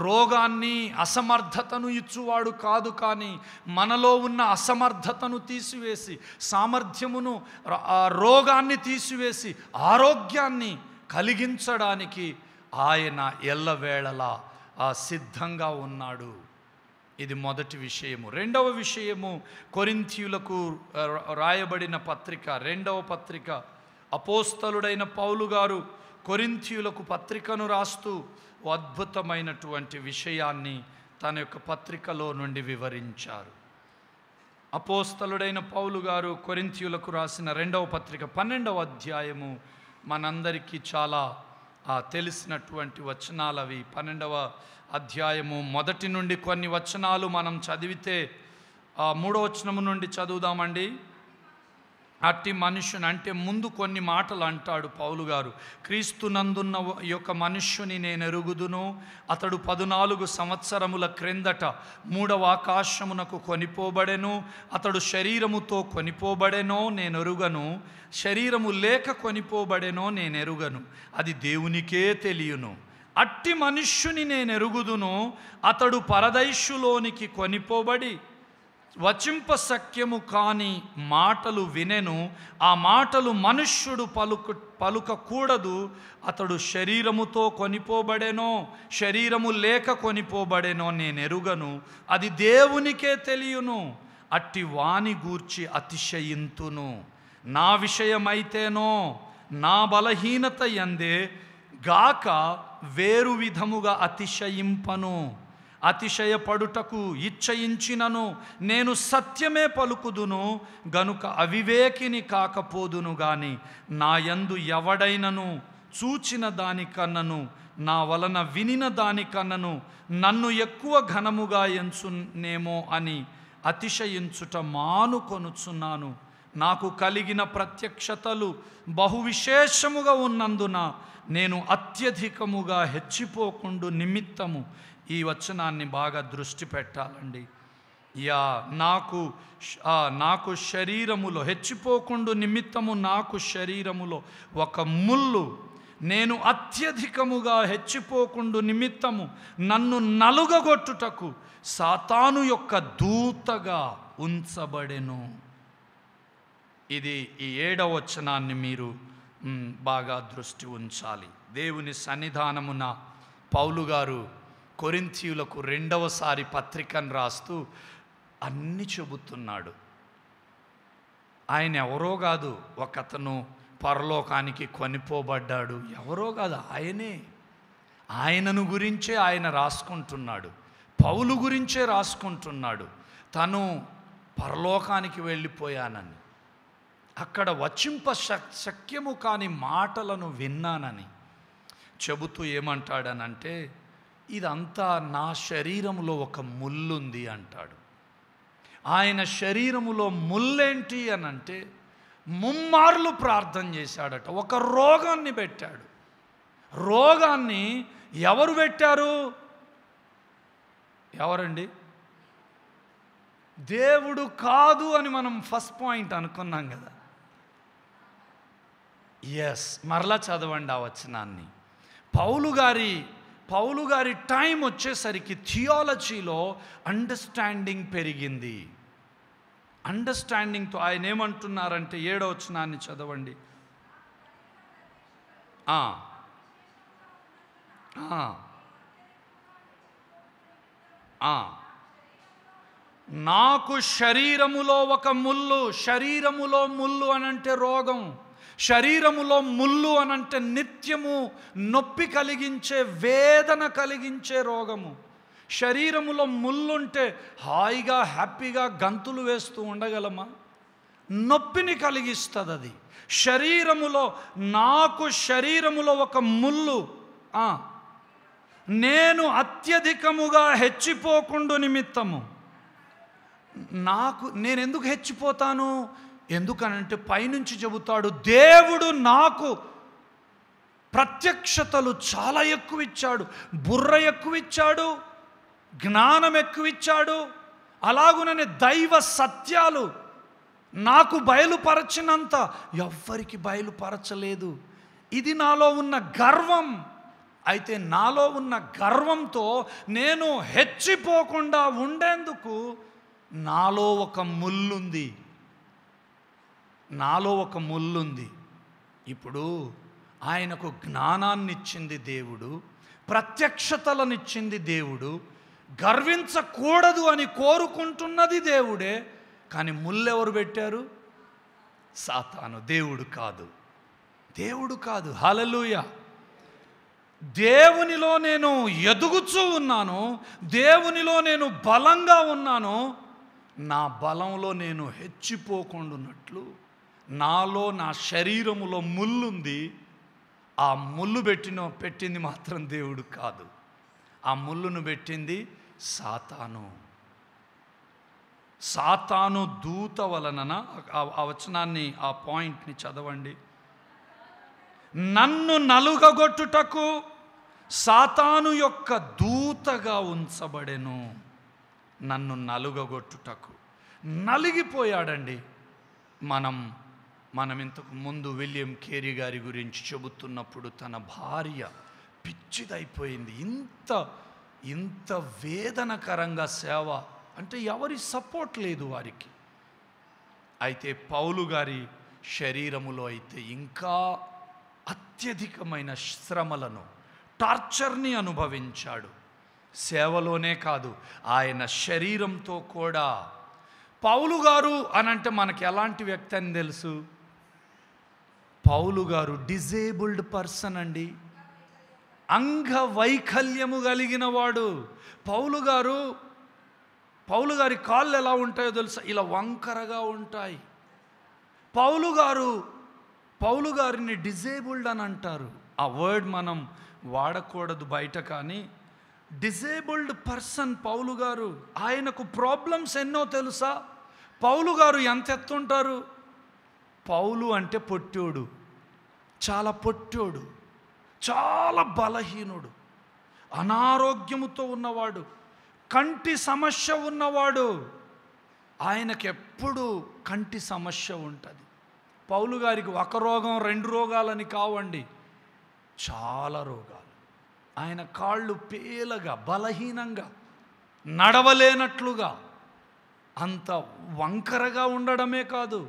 A: రోగాన్ని, అసమర్థతను ఇచ్చువాడు కాదు, కానీ మనలో ఉన్న అసమర్థతను తీసివేసి, సామర్థ్యమును, రోగాన్ని తీసివేసి ఆరోగ్యాన్ని కలిగించడానికి ఆయన ఎల్లవేళలా సిద్ధంగా ఉన్నాడు. ఇది మొదటి విషయము. రెండవ విషయము, కొరింథీయులకు రాయబడిన పత్రిక, రెండవ పత్రిక. అపోస్తలుడైన పౌలు గారు కొరింథీయులకు పత్రికను రాస్తూ అద్భుతమైనటువంటి విషయాన్ని తన యొక్క పత్రికలో నుండి వివరించారు. అపోస్తలుడైన పౌలు గారు కొరింథీయులకు రాసిన రెండవ పత్రిక 12వ అధ్యాయము మనందరికీ చాలా తెలిసినటువంటి వచనాలవి. 12వ అధ్యాయము మొదటి నుండి కొన్ని వచనాలు మనం చదివితే 3వ వచనము నుండి చదువుదామండి. అట్టి మనుష్యుని, అంటే ముందు కొన్ని మాటలు అంటాడు పౌలు గారు. క్రీస్తునందున్న యొక్క మనుష్యుని నేను ఎరుగుదును, అతడు 14 సంవత్సరముల క్రిందట 3వ ఆకాశమునకు కొనిపోబడెను, అతడు శరీరముతో కొనిపోబడెనో నేను ఎరుగను, శరీరము లేక కొనిపోబడెనో నేను ఎరుగను, అది దేవునికే తెలియను. అట్టి మనుష్యుని నేను ఎరుగుదును, అతడు పరదైషులోనికి కొనిపోబడి వచింపశక్యము కాని మాటలు వినెను, ఆ మాటలు మనుష్యుడు పలుకకూడదు, అతడు శరీరముతో కొనిపోబడెనో శరీరము లేక కొనిపోబడెనో నేను ఎరుగను, అది దేవునికే తెలియను. అట్టి వాని గూర్చి అతిశయింతును. నా విషయమైతేనో నా బలహీనత యందే గాక వేరు విధముగా అతిశయింపను. అతిశయపడుటకు ఇచ్చయించినను నేను సత్యమే పలుకుదును గనుక అవివేకిని కాకపోదును గాని, నా యందు ఎవడైనను చూచిన దానికన్నను నా వలన వినిన దానికన్నను నన్ను ఎక్కువ ఘనముగా ఎంచునేమో అని అతిశయించుట మానుకొనుచున్నాను. నాకు కలిగిన ప్రత్యక్షతలు బహు విశేషముగా ఉన్నందున నేను అత్యధికముగా హెచ్చిపోకుండు నిమిత్తము, ఈ వచనాన్ని బాగా దృష్టి పెట్టాలండి. నాకు శరీరములో హెచ్చిపోకుండు నిమిత్తము నాకు శరీరములో ఒక ముళ్ళు, నేను అత్యధికముగా హెచ్చిపోకుండు నిమిత్తము నన్ను నలుగగొట్టుటకు సాతాను యొక్క దూతగా ఉంచబడెను. ఇది ఈ 7వ వచనాన్ని మీరు బాగా దృష్టి ఉంచాలి. దేవుని సన్నిధానమున పౌలు గారు కొరింథీయులకు రెండవసారి పత్రికను రాస్తూ అన్నీ చెబుతున్నాడు. ఆయన ఎవరో కాదు, ఒకతను పరలోకానికి కొనిపోబడ్డాడు, ఎవరో కాదు, ఆయనను గురించే ఆయన రాసుకుంటున్నాడు. పౌలు గురించే రాసుకుంటున్నాడు. తను పరలోకానికి వెళ్ళిపోయానని, అక్కడ శక్యము కాని మాటలను విన్నానని చెబుతూ ఏమంటాడనంటే, ఇదంతా నా శరీరంలో ఒక ముల్లుంది అంటాడు. ఆయన శరీరములో ముల్లేంటి అని అంటే, ముమ్మార్లు ప్రార్థన చేశాడట. ఒక రోగాన్ని పెట్టాడు. రోగాన్ని ఎవరు పెట్టారు? ఎవరండి? దేవుడు కాదు అని మనం ఫస్ట్ పాయింట్ అనుకున్నాం కదా. ఎస్, మరలా చదవండి ఆ వచనాన్ని. పౌలు గారి టైం వచ్చేసరికి థియాలజీలో అండర్స్టాండింగ్ పెరిగింది. అండర్స్టాండింగ్తో ఆయన ఏమంటున్నారంటే, 7వ వచనాన్ని చదవండి. ఆ, ఆ. నాకు శరీరములో ఒక ముళ్ళు. శరీరములో ముళ్ళు అనంటే రోగం. శరీరములో ముళ్ళు అనంటే నిత్యము నొప్పి కలిగించే, వేదన కలిగించే రోగము. శరీరములో ముళ్ళుంటే హాయిగా హ్యాపీగా గంతులు వేస్తూ ఉండగలమా? నొప్పిని కలిగిస్తుంది అది. నాకు శరీరములో ఒక ముళ్ళు. నేను అత్యధికముగా హెచ్చిపోకుండా నిమిత్తము. నేను ఎందుకు హెచ్చిపోతాను? ఎందుకనంటే పైనుంచి చెబుతాడు, దేవుడు నాకు ప్రత్యక్షతలు చాలా ఎక్కువ ఇచ్చాడు, బుర్ర ఎక్కువ ఇచ్చాడు, జ్ఞానం ఎక్కువ ఇచ్చాడు. అలాగుననే దైవ సత్యాలు నాకు బయలుపరచినంత ఎవ్వరికి బయలుపరచలేదు. ఇది నాలో ఉన్న గర్వం. అయితే నాలో ఉన్న గర్వంతో నేను హెచ్చిపోకుండా ఉండేందుకు నాలో ఒక ముల్లుంది. ఇప్పుడు ఆయనకు జ్ఞానాన్నిచ్చింది దేవుడు, ప్రత్యక్షతలనిచ్చింది దేవుడు, గర్వించకూడదు అని కోరుకుంటున్నది దేవుడే. కానీ ముల్లెవరు పెట్టారు? సాతాను, దేవుడు కాదు. హల్లెలూయా. దేవునిలో నేను ఎదుగుచూ ఉన్నాను, దేవునిలో నేను బలంగా ఉన్నాను. నా బలంలో నేను హెచ్చిపోకుండాన్నట్లు నాలో, నా శరీరములో ముల్లుంది. ఆ ముళ్ళు పెట్టింది మాత్రం దేవుడు కాదు. ఆ ముళ్ళును పెట్టింది సాతాను దూత వలన. ఆ వచనాన్ని, ఆ పాయింట్ని చదవండి. నన్ను నలుగగొట్టుటకు సాతాను యొక్క దూతగా ఉంచబడెను. నన్ను నలుగగొట్టుటకు. నలిగిపోయాడండి. మనం ఇంతకు ముందు విలియం కేరీ గారి గురించి చెబుతున్నప్పుడు తన భార్య పిచ్చిదైపోయింది. ఇంత వేదనకరంగా సేవ అంటే ఎవరి సపోర్ట్ లేదు వారికి. అయితే పౌలు గారి శరీరములో అయితే ఇంకా అత్యధికమైన శ్రమలను, టార్చర్ని అనుభవించాడు. సేవలోనే కాదు, ఆయన శరీరంతో కూడా. పౌలు గారు అనంటే మనకి ఎలాంటి వ్యక్తి అని తెలుసు? పౌలు గారు డిజేబుల్డ్ పర్సన్ అండి, అంగవైకల్యము కలిగిన వాడు. పౌలు గారి కాళ్ళు ఎలా ఉంటాయో తెలుసా? ఇలా వంకరగా ఉంటాయి. పౌలు గారిని డిజేబుల్డ్ అని అంటారు. ఆ వర్డ్ మనం వాడకూడదు బయట, కానీ డిజేబుల్డ్ పర్సన్ పౌలు గారు. ఆయనకు ప్రాబ్లమ్స్ ఎన్నో తెలుసా? పౌలు గారు ఎంత ఎత్తుంటారు? పౌలు అంటే పొట్టోడు, చాలా పొట్టోడు, చాలా బలహీనుడు, అనారోగ్యముతో ఉన్నవాడు, కంటి సమస్య ఉన్నవాడు. ఆయనకి ఎప్పుడు కంటి సమస్య ఉంటుంది. పౌలు గారికి ఒక రోగం, 2 రోగాలని కావండి, చాలా రోగాలు. ఆయన కాళ్ళు పేలగా, బలహీనంగా, నడవలేనట్లుగా, అంత వంకరగా ఉండడమే కాదు,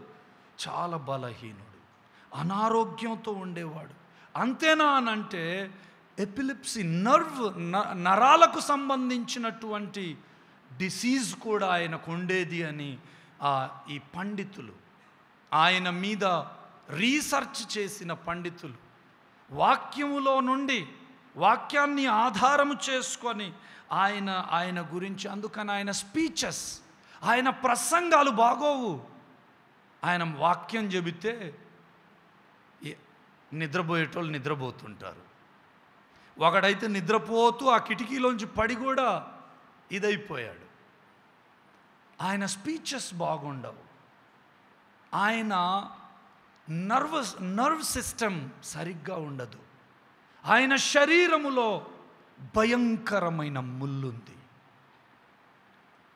A: చాలా బలహీనుడు, అనారోగ్యంతో ఉండేవాడు. అంతేనా అనంటే ఎపిలిప్సీ, నరాలకు సంబంధించినటువంటి డిసీజ్ కూడా ఆయనకు ఉండేది అని ఈ పండితులు, ఆయన మీద రీసెర్చ్ చేసిన పండితులు, వాక్యములో నుండి, వాక్యాన్ని ఆధారము చేసుకొని ఆయన గురించి, అందుకని ఆయన స్పీచెస్, ఆయన ప్రసంగాలు బాగోవు. ఆయన వాక్యం చెబితే నిద్రపోయేటోళ్ళు నిద్రపోతుంటారు. ఒకడైతే నిద్రపోతూ ఆ కిటికీలోంచి పడి కూడా ఇదైపోయాడు. ఆయన స్పీచెస్ బాగుండవు. ఆయన నర్వ్ సిస్టమ్ సరిగ్గా ఉండదు. ఆయన శరీరములో భయంకరమైన ముల్లుంది.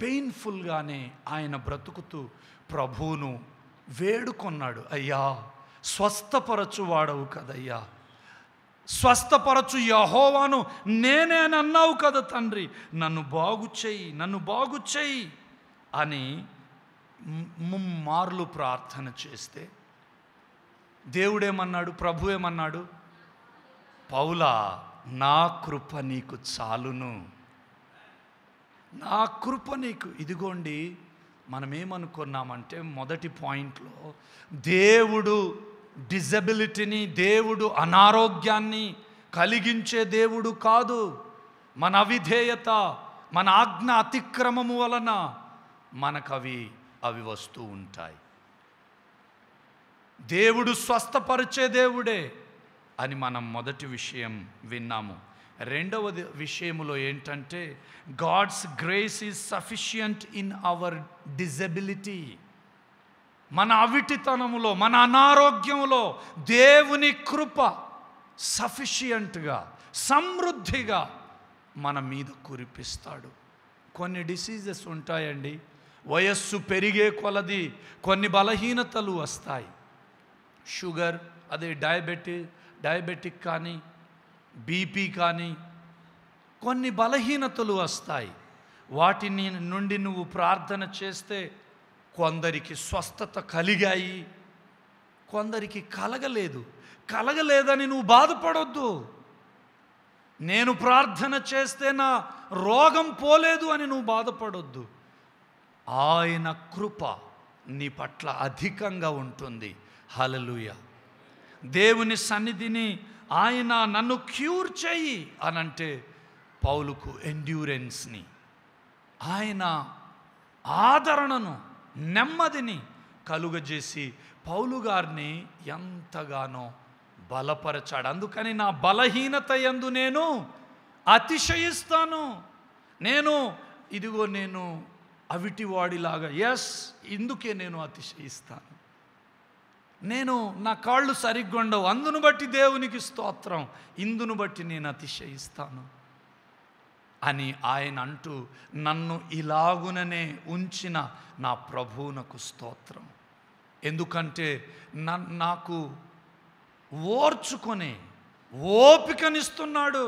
A: పెయిన్ఫుల్గానే ఆయన బ్రతుకుతూ ప్రభువును వేడుకొన్నాడు. అయ్యా, స్వస్థపరచు వాడవు కదయ్యా, స్వస్థపరచు యెహోవాను నేనే అని అన్నావు కదా తండ్రి, నన్ను బాగు చెయ్యి అని ముమ్మార్లు ప్రార్థన చేస్తే దేవుడేమన్నాడు? ప్రభు ఏమన్నాడు? పౌలా నా కృప నీకు చాలును, నా కృప నీకు. ఇదిగోండి, మనం ఏమనుకున్నామంటే మొదటి పాయింట్లో దేవుడు డిజబిలిటీని, దేవుడు అనారోగ్యాన్ని కలిగించే దేవుడు కాదు. మన అవిధేయత, మన ఆజ్ఞ అతిక్రమము వలన మనకు అవి వస్తూ ఉంటాయి. దేవుడు స్వస్థపరిచే దేవుడే అని మనం మొదటి విషయం విన్నాము. రెండవది విషయములో ఏంటంటే God's grace is sufficient in our disability. మన అవిటితనములో, మన అనారోగ్యంలో దేవుని కృప సఫిషియంట్గా, సమృద్ధిగా మన మీద కురిపిస్తాడు. కొన్ని డిసీజెస్ ఉంటాయండి, వయస్సు పెరిగే కొలది కొన్ని బలహీనతలు వస్తాయి. షుగర్, అదే డయాబెటిక్ కానీ, బీపీ కానీ, కొన్ని బలహీనతలు వస్తాయి. వాటిని నుండి నువ్వు ప్రార్థన చేస్తే కొందరికి స్వస్థత కలిగాయి, కొందరికి కలగలేదని నువ్వు బాధపడొద్దు. నేను ప్రార్థన చేస్తే నా రోగం పోలేదు అని నువ్వు బాధపడొద్దు. ఆయన కృప నీ పట్ల అధికంగా ఉంటుంది. హల్లెలూయా. దేవుని సన్నిధిని ఆయన నన్ను క్యూర్ చెయ్యి అనంటే పౌలుకు ఎండ్యూరెన్స్ని, ఆయన ఆదరణను, నెమ్మదిని కలుగజేసి పౌలు గారిని ఎంతగానో బలపరచాడు. అందుకని నా బలహీనత యందు నేను అతిశయిస్తాను. నేను అవిటివాడిలాగా, ఇందుకే నేను అతిశయిస్తాను. నా కాళ్ళు సరిగ్గా ఉండవు, అందును బట్టి దేవునికి స్తోత్రం, ఇందును బట్టి నేను అతిశయిస్తాను అని ఆయన అంటూ నన్ను ఇలాగుననే ఉంచిన నా ప్రభువునకు స్తోత్రం. ఎందుకంటే నాకు ఓర్చుకొని ఓపికనిస్తున్నాడు.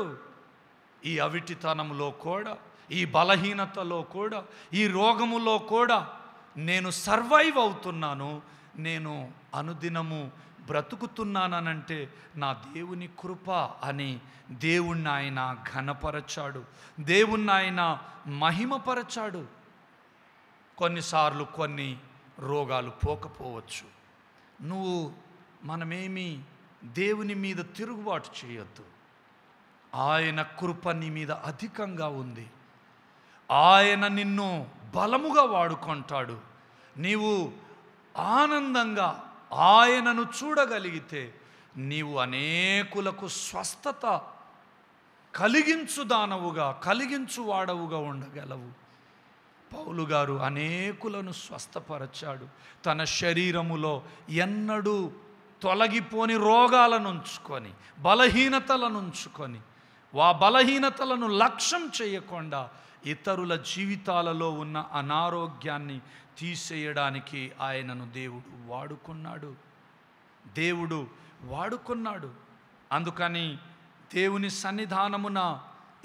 A: ఈ అవిటితనంలో కూడా, ఈ బలహీనతలో కూడా, ఈ రోగములో కూడా నేను సర్వైవ్ అవుతున్నాను, నేను అనుదినము బ్రతుకుతున్నానంటే నా దేవుని కృప అని దేవుణ్ణి ఆయన ఘనపరచాడు, దేవుణ్ణి ఆయన మహిమపరచాడు. కొన్నిసార్లు కొన్ని రోగాలు పోకపోవచ్చు. మనమేమి దేవుని మీద తిరుగుబాటు చేయొద్దు. ఆయన కృప నీ మీద అధికంగా ఉంది. ఆయన నిన్ను బలముగా వాడుకుంటాడు. నీవు ఆనందంగా ఆయనను చూడగలిగితే నీవు అనేకులకు స్వస్థత కలిగించువాడవుగా ఉండగలవు. పౌలు గారు అనేకులను స్వస్థపరచాడు. తన శరీరములో ఎన్నడూ తొలగిపోని రోగాలను ఉంచుకొని, బలహీనతలను ఉంచుకొని, బలహీనతలను లక్ష్యం చేయకుండా ఇతరుల జీవితాలలో ఉన్న అనారోగ్యాన్ని తీసేయడానికి ఆయనను దేవుడు వాడుకున్నాడు. అందుకని దేవుని సన్నిధానమున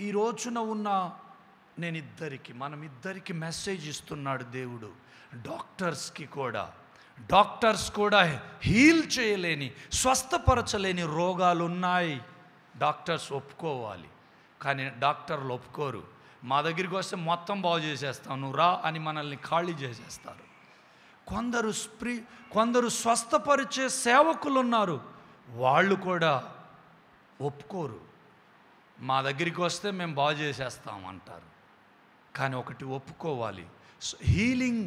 A: ఈ రోజున ఉన్న మనమిద్దరికి మెసేజ్ ఇస్తున్నాడు దేవుడు. డాక్టర్స్ కూడా హీల్ చేయలేని, స్వస్థపరచలేని రోగాలు ఉన్నాయి. డాక్టర్స్ ఒప్పుకోవాలి, కానీ డాక్టర్లు ఒప్పుకోరు. మా దగ్గరికి వస్తే మొత్తం బాగు చేసేస్తాం, నువ్వు రా అని మనల్ని ఖాళీ చేసేస్తారు. కొందరు స్వస్థపరిచే సేవకులు ఉన్నారు, వాళ్ళు కూడా ఒప్పుకోరు. మా దగ్గరికి వస్తే మేము బాగు చేసేస్తాం అంటారు. కానీ ఒకటి ఒప్పుకోవాలి, హీలింగ్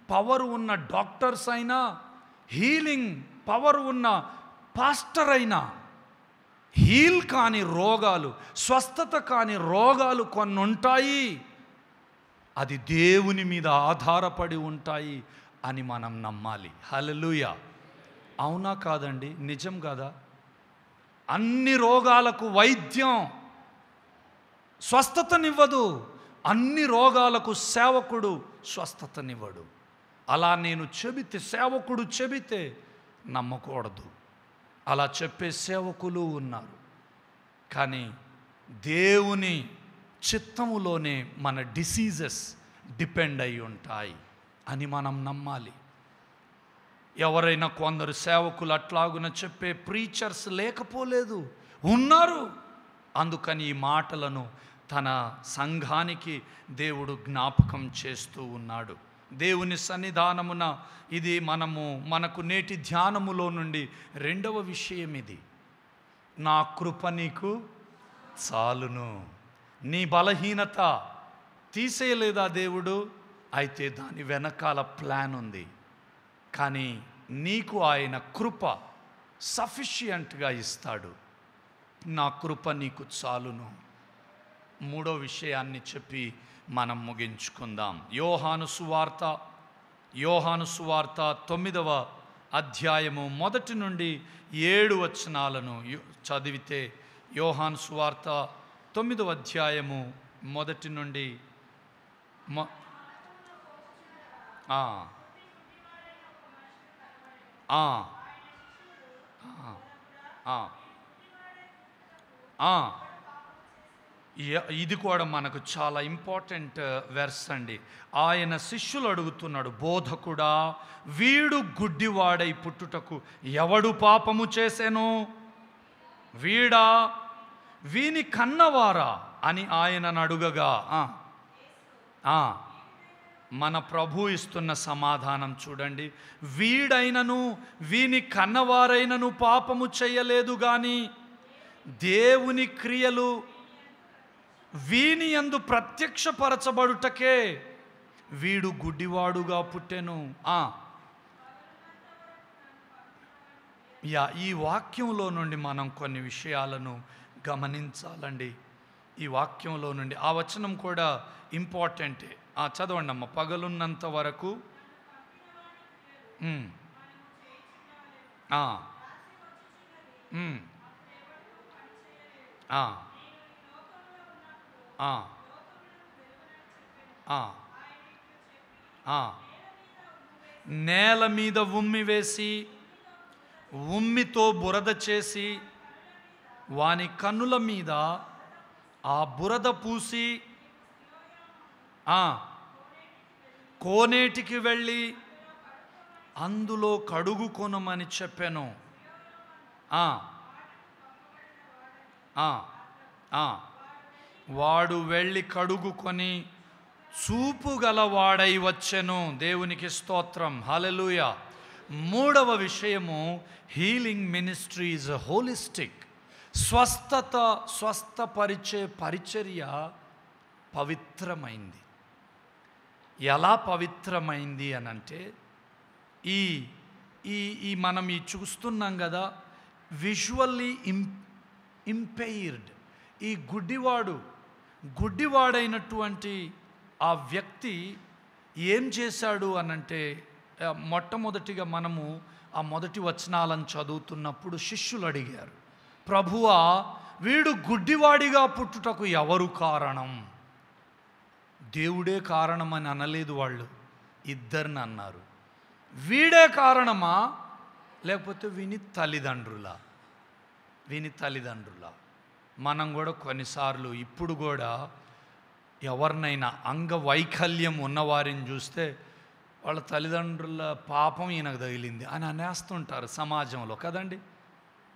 A: పవర్ ఉన్న డాక్టర్స్ అయినా, హీలింగ్ పవర్ ఉన్న పాస్టర్ అయినా, హీల్ కాని రోగాలు, స్వస్థత కాని రోగాలు కొన్ని ఉంటాయి. అది దేవుని మీద ఆధారపడి ఉంటాయి అని మనం నమ్మాలి. హల్లెలూయా. అవునా కాదండి? నిజం కదా? అన్ని రోగాలకు వైద్యం స్వస్థతనివ్వదు, అన్ని రోగాలకు సేవకుడు స్వస్థతనివ్వడు. అలా సేవకుడు చెబితే నమ్మకూడదు. అలా చెప్పే సేవకులు ఉన్నారు. కానీ దేవుని చిత్తములోనే మన డిసీజెస్ డిపెండ్ అయి ఉంటాయి అని మనం నమ్మాలి. ఎవరైనా కొందరు సేవకులు అట్లాగున చెప్పే ప్రీచర్స్ లేకపోలేదు, ఉన్నారు. అందుకని ఈ మాటలను తన సంఘానికి దేవుడు జ్ఞాపకం చేస్తూ ఉన్నాడు. దేవుని సన్నిధానమున ఇది మనకు నేటి ధ్యానములో నుండి రెండవ విషయం ఇది. నా కృప నీకు చాలును. నీ బలహీనత తీసేయలేదా దేవుడు? అయితే దాని వెనకాల ప్లాన్ ఉంది. కానీ నీకు ఆయన కృప సఫిషియంట్గా ఇస్తాడు. నా కృప నీకు చాలును. మూడో విషయాన్ని చెప్పి మనం ముగించుకుందాం. యోహాను సువార్త 9వ అధ్యాయము 1 నుండి 7 వచనాలను చదివితే, యోహాను సువార్త 9వ అధ్యాయము 1 నుండి ఇది కూడా మనకు చాలా ఇంపార్టెంట్ వెర్స్ అండి. ఆయన శిష్యులు అడుగుతున్నాడు, బోధకుడా, వీడు గుడ్డివాడై పుట్టుటకు ఎవడు పాపము చేసెను? వీడా, వీని కన్నవారా అని ఆయనను అడుగగా మన ప్రభు ఇస్తున్న సమాధానం చూడండి. వీడైనను వీని కన్నవారైనను పాపము చేయలేదు గాని దేవుని క్రియలు వీని యందు ప్రత్యక్షపరచబడుటకే వీడు గుడ్డివాడుగా పుట్టెను. ఈ వాక్యంలో నుండి మనం కొన్ని విషయాలను గమనించాలండి. ఈ వాక్యంలో నుండి ఆ వచనం కూడా ఇంపార్టెంటే. చదవండి అమ్మ. పగలున్నంత వరకు నేల మీద ఉమ్మి వేసి ఉమ్మితో బురద చేసి వాని కన్నుల మీద ఆ బురద పూసి కోనేటికి వెళ్ళి అందులో కడుగుకొనమని చెప్పాను. వాడు వెళ్ళి కడుగుకొని చూపు గలవాడై వచ్చెను. దేవునికి స్తోత్రం, హల్లెలూయా. మూడవ విషయము, హీలింగ్ మినిస్ట్రీ ఈజ్ హోలిస్టిక్. స్వస్థపరిచే పరిచర్య పవిత్రమైంది. ఎలా పవిత్రమైంది అనంటే, ఈ మనం చూస్తున్నాం కదా, విజువల్లీ ఇంపైర్డ్ ఈ గుడ్డివాడైనటువంటి ఆ వ్యక్తి ఏం చేశాడు అనంటే, మొట్టమొదటిగా మనము ఆ మొదటి వచనాలను చదువుతున్నప్పుడు శిష్యులు అడిగారు, ప్రభువా, వీడు గుడ్డివాడిగా పుట్టుటకు ఎవరు కారణం? దేవుడే కారణమని అనలేదు వాళ్ళు, ఇద్దరిని అన్నారు. వీడే కారణమా లేకపోతే వీని తల్లిదండ్రులా? మనం కూడా కొన్నిసార్లు ఇప్పుడు కూడా ఎవరినైనా అంగవైకల్యం ఉన్నవారిని చూస్తే వాళ్ళ తల్లిదండ్రుల పాపం ఈయనకు తగిలింది అని అనేస్తుంటారు సమాజంలో కదండి.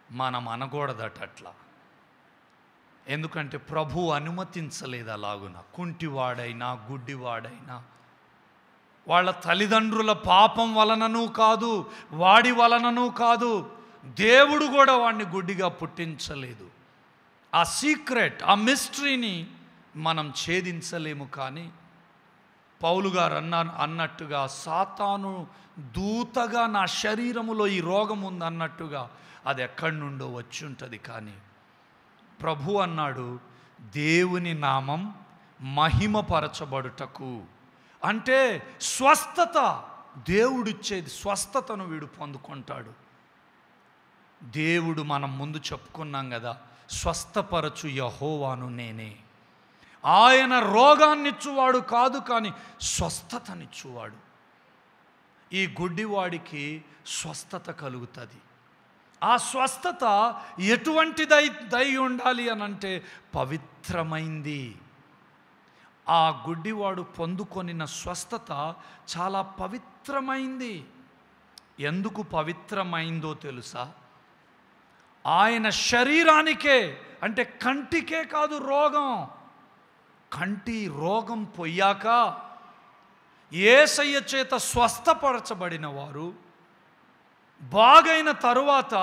A: మనం అనకూడదట అట్లా. ఎందుకంటే ప్రభు అనుమతించలేదు అలాగున. కుంటివాడైనా గుడ్డివాడైనా వాళ్ళ తల్లిదండ్రుల పాపం వలనను కాదు, వాడి వలనను కాదు, దేవుడు కూడా వాడిని గుడ్డిగా పుట్టించలేదు. ఆ సీక్రెట్, ఆ మిస్టరీని మనం ఛేదించలేము. కానీ పౌలు గారు అన్నట్టుగా, సాతాను దూతగా నా శరీరములో ఈ రోగం ఉంది అన్నట్టుగా అది ఎక్కడి నుండో వచ్చి ఉంటుంది. కానీ ప్రభు అన్నాడు, దేవుని నామం మహిమపరచబడుటకు, అంటే స్వస్థత దేవుడిచ్చేది, స్వస్థతను వీడు పొందుకుంటాడు. దేవుడు మనం ముందు చెప్పుకున్నాం కదా, స్వస్థపరచు యెహోవాను నేనే. ఆయన రోగాన్నిచ్చువాడు కాదు, కానీ స్వస్థతనిచ్చువాడు. ఈ గుడ్డివాడికి స్వస్థత కలుగుతుంది. ఆ స్వస్థత ఎటువంటిదై ఉండాలి అనంటే పవిత్రమైంది. ఆ గుడ్డివాడు పొందుకొనిన స్వస్థత చాలా పవిత్రమైంది. ఎందుకు పవిత్రమైందో తెలుసా? ఆయన శరీరానికే, అంటే కంటికే కాదు రోగం, కంటి రోగం పోయాక యేసయ్య చేత స్వస్థపరచబడిన వారు బాగైన తరువాత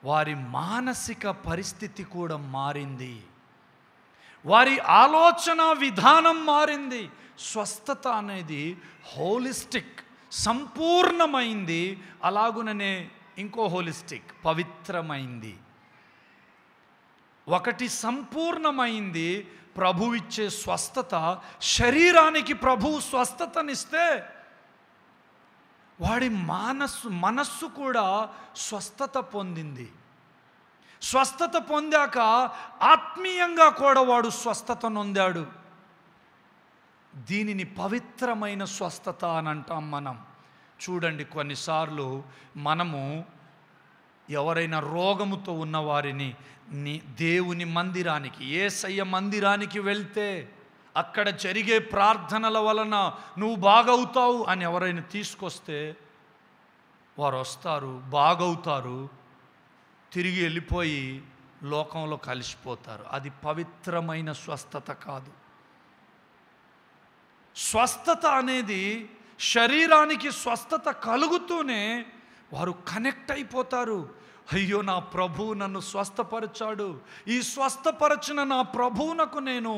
A: వారి మానసిక పరిస్థితి కూడా మారింది, వారి ఆలోచన విధానం మారింది. స్వస్థత అనేది హోలిస్టిక్, సంపూర్ణమైంది. అలాగుననే ఇంకో హోలిస్టిక్, పవిత్రమైంది. ఒకటి సంపూర్ణమైంది, ప్రభు ఇచ్చే స్వస్థత. శరీరానికి ప్రభువు స్వస్థతనిస్తే వాడి మనస్సు కూడా స్వస్థత పొందింది. స్వస్థత పొందాక ఆత్మీయంగా కూడా వాడు స్వస్థత నొందాడు. దీనిని పవిత్రమైన స్వస్థత అని అంటాం మనం. చూడండి, కొన్నిసార్లు మనము ఎవరైనా రోగముతో ఉన్నవారిని దేవుని మందిరానికి, యేసయ్య మందిరానికి వెళ్తే అక్కడ జరిగే ప్రార్థనల వలన నువ్వు బాగవుతావు అని ఎవరైనా తీసుకొస్తే వారు వస్తారు, బాగవుతారు, తిరిగి వెళ్ళిపోయి లోకంలో కలిసిపోతారు. అది పవిత్రమైన స్వస్థత కాదు. స్వస్థత అనేది శరీరానికి స్వస్థత కలుగుతూనే వారు కనెక్ట్ అయిపోతారు. అయ్యో, నా ప్రభువు నన్ను స్వస్థపరిచాడు, ఈ స్వస్థపరచిన నా ప్రభువునకు నేను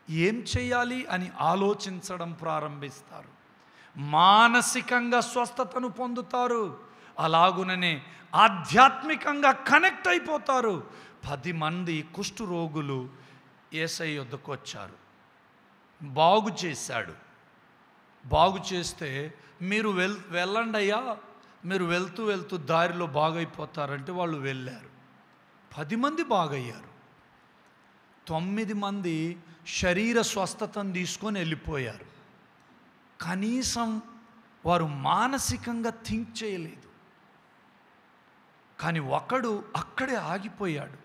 A: ఏం చేయాలి అని ఆలోచించడం ప్రారంభిస్తారు. మానసికంగా స్వస్థతను పొందుతారు, అలాగుననే ఆధ్యాత్మికంగా కనెక్ట్ అయిపోతారు. 10 మంది కుష్టు రోగులు యేసయ్య యొద్దకు వచ్చారు, బాగు చేశాడు. బాగు చేస్తే మీరు వెళ్ళండి అయ్యా, మీరు వెళ్తూ వెళ్తూ దారిలో బాగైపోతారంటే వాళ్ళు వెళ్ళారు. 10 మంది బాగయ్యారు. 9 మంది శరీర స్వస్థతను తీసుకొని వెళ్ళిపోయారు. కనీసం వారు మానసికంగా థింక్ చేయలేదు. కానీ ఒకడు అక్కడే ఆగిపోయాడు,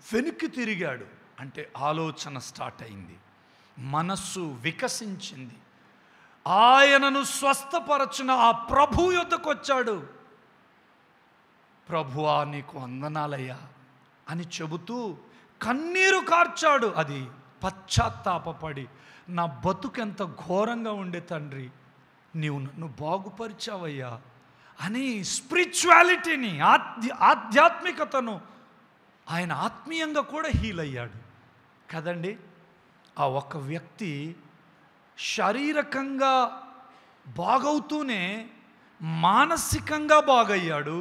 A: వెనక్కి తిరిగాడు. అంటే ఆలోచన స్టార్ట్ అయింది, మనస్సు వికసించింది. ఆయనను స్వస్థపరచిన ఆ ప్రభు యొద్దకు వచ్చాడు. ప్రభువా, నీకు వందనాలయ్యా అని చెబుతూ కన్నీరు కార్చాడు. అది పశ్చాత్తాపపడి, నా బతుకెంత ఘోరంగా ఉండే తండ్రి, నీవు నన్ను బాగుపరిచావయ్యా అని స్పిరిచువాలిటీని, ఆధ్యాత్మికతను ఆయన ఆత్మీయంగా కూడా హీల్ అయ్యాడు కదండి. ఆ ఒక వ్యక్తి శారీరకంగా బాగవుతూనే మానసికంగా బాగయ్యాడు,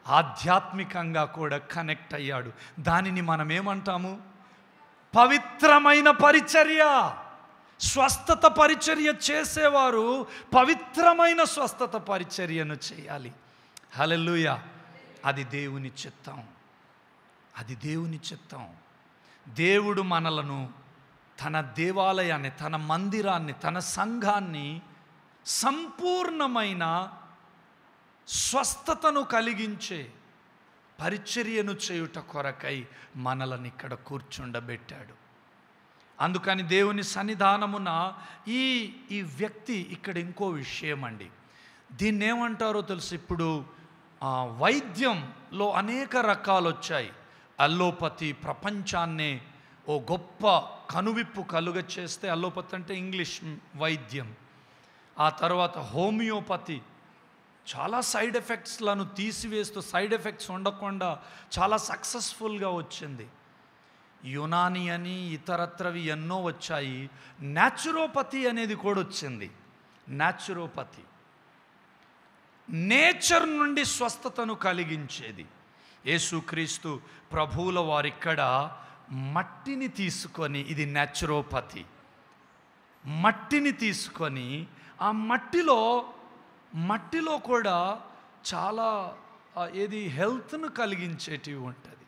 A: ఆధ్యాత్మికంగా కూడా కనెక్ట్ అయ్యాడు. దానిని మనం ఏమంటాము? పవిత్రమైన పరిచర్య. స్వస్థత పరిచర్య చేసేవారు పవిత్రమైన స్వస్థత పరిచర్యను చేయాలి. హల్లెలూయా. అది దేవుని చిత్తం, అది దేవుని చిత్తం. దేవుడు మనలను, తన దేవాలయాన్ని, తన మందిరాన్ని, తన సంఘాన్ని సంపూర్ణమైన స్వస్థతను కలిగించే పరిచర్యను చేయుట కొరకై మనలను ఇక్కడ కూర్చుండబెట్టాడు. అందుకని దేవుని సన్నిధానమున ఈ వ్యక్తి ఇక్కడ ఇంకో విషయం అండి. దీన్ని ఏమంటారో తెలుసు. ఇప్పుడు వైద్యంలో అనేక రకాలు వచ్చాయి. అల్లోపతి ప్రపంచాన్నే ఓ గొప్ప కనువిప్పు కలుగ చేస్తే, అల్లోపతి అంటే ఇంగ్లీష్ వైద్యం. ఆ తర్వాత హోమియోపతి చాలా సైడ్ ఎఫెక్ట్స్లను తీసివేస్తూ, సైడ్ ఎఫెక్ట్స్ ఉండకుండా చాలా సక్సెస్ఫుల్గా వచ్చింది. యునాని అని ఇతరత్రవి ఎన్నో వచ్చాయి. న్యాచురోపతి అనేది కూడా వచ్చింది. న్యాచురోపతి నేచర్ నుండి స్వస్థతను కలిగించేది. యేసుక్రీస్తు ప్రభువుల వారిక్కడ మట్టిని తీసుకొని, ఇది న్యాచురోపతి, మట్టిని తీసుకొని ఆ మట్టిలో కూడా చాలా హెల్త్ను కలిగించేటివి ఉంటుంది.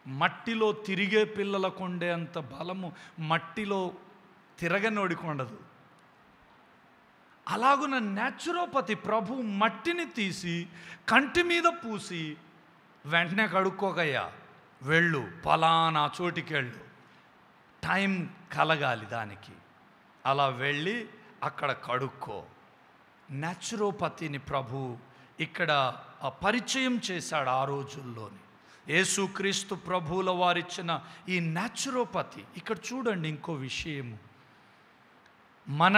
A: మట్టిలో తిరిగే పిల్లలకు ఉండే అంత బలము మట్టిలో తిరగనోడికి ఉండదు. అలాగున న్యాచురోపతి ప్రభు మట్టిని తీసి కంటి మీద పూసి, వెంటనే కడుక్కోకయ్యా, వెళ్ళు పలానా చోటికెళ్ళు, టైం కలగాలి దానికి, అలా వెళ్ళి అక్కడ కడుక్కో. న్యాచురోపతిని ప్రభు ఇక్కడ పరిచయం చేశాడు ఆ రోజుల్లోని. యేసుక్రీస్తు ప్రభువుల వారిచ్చిన ఈ న్యాచురోపతి. ఇక్కడ చూడండి ఇంకో విషయము, మన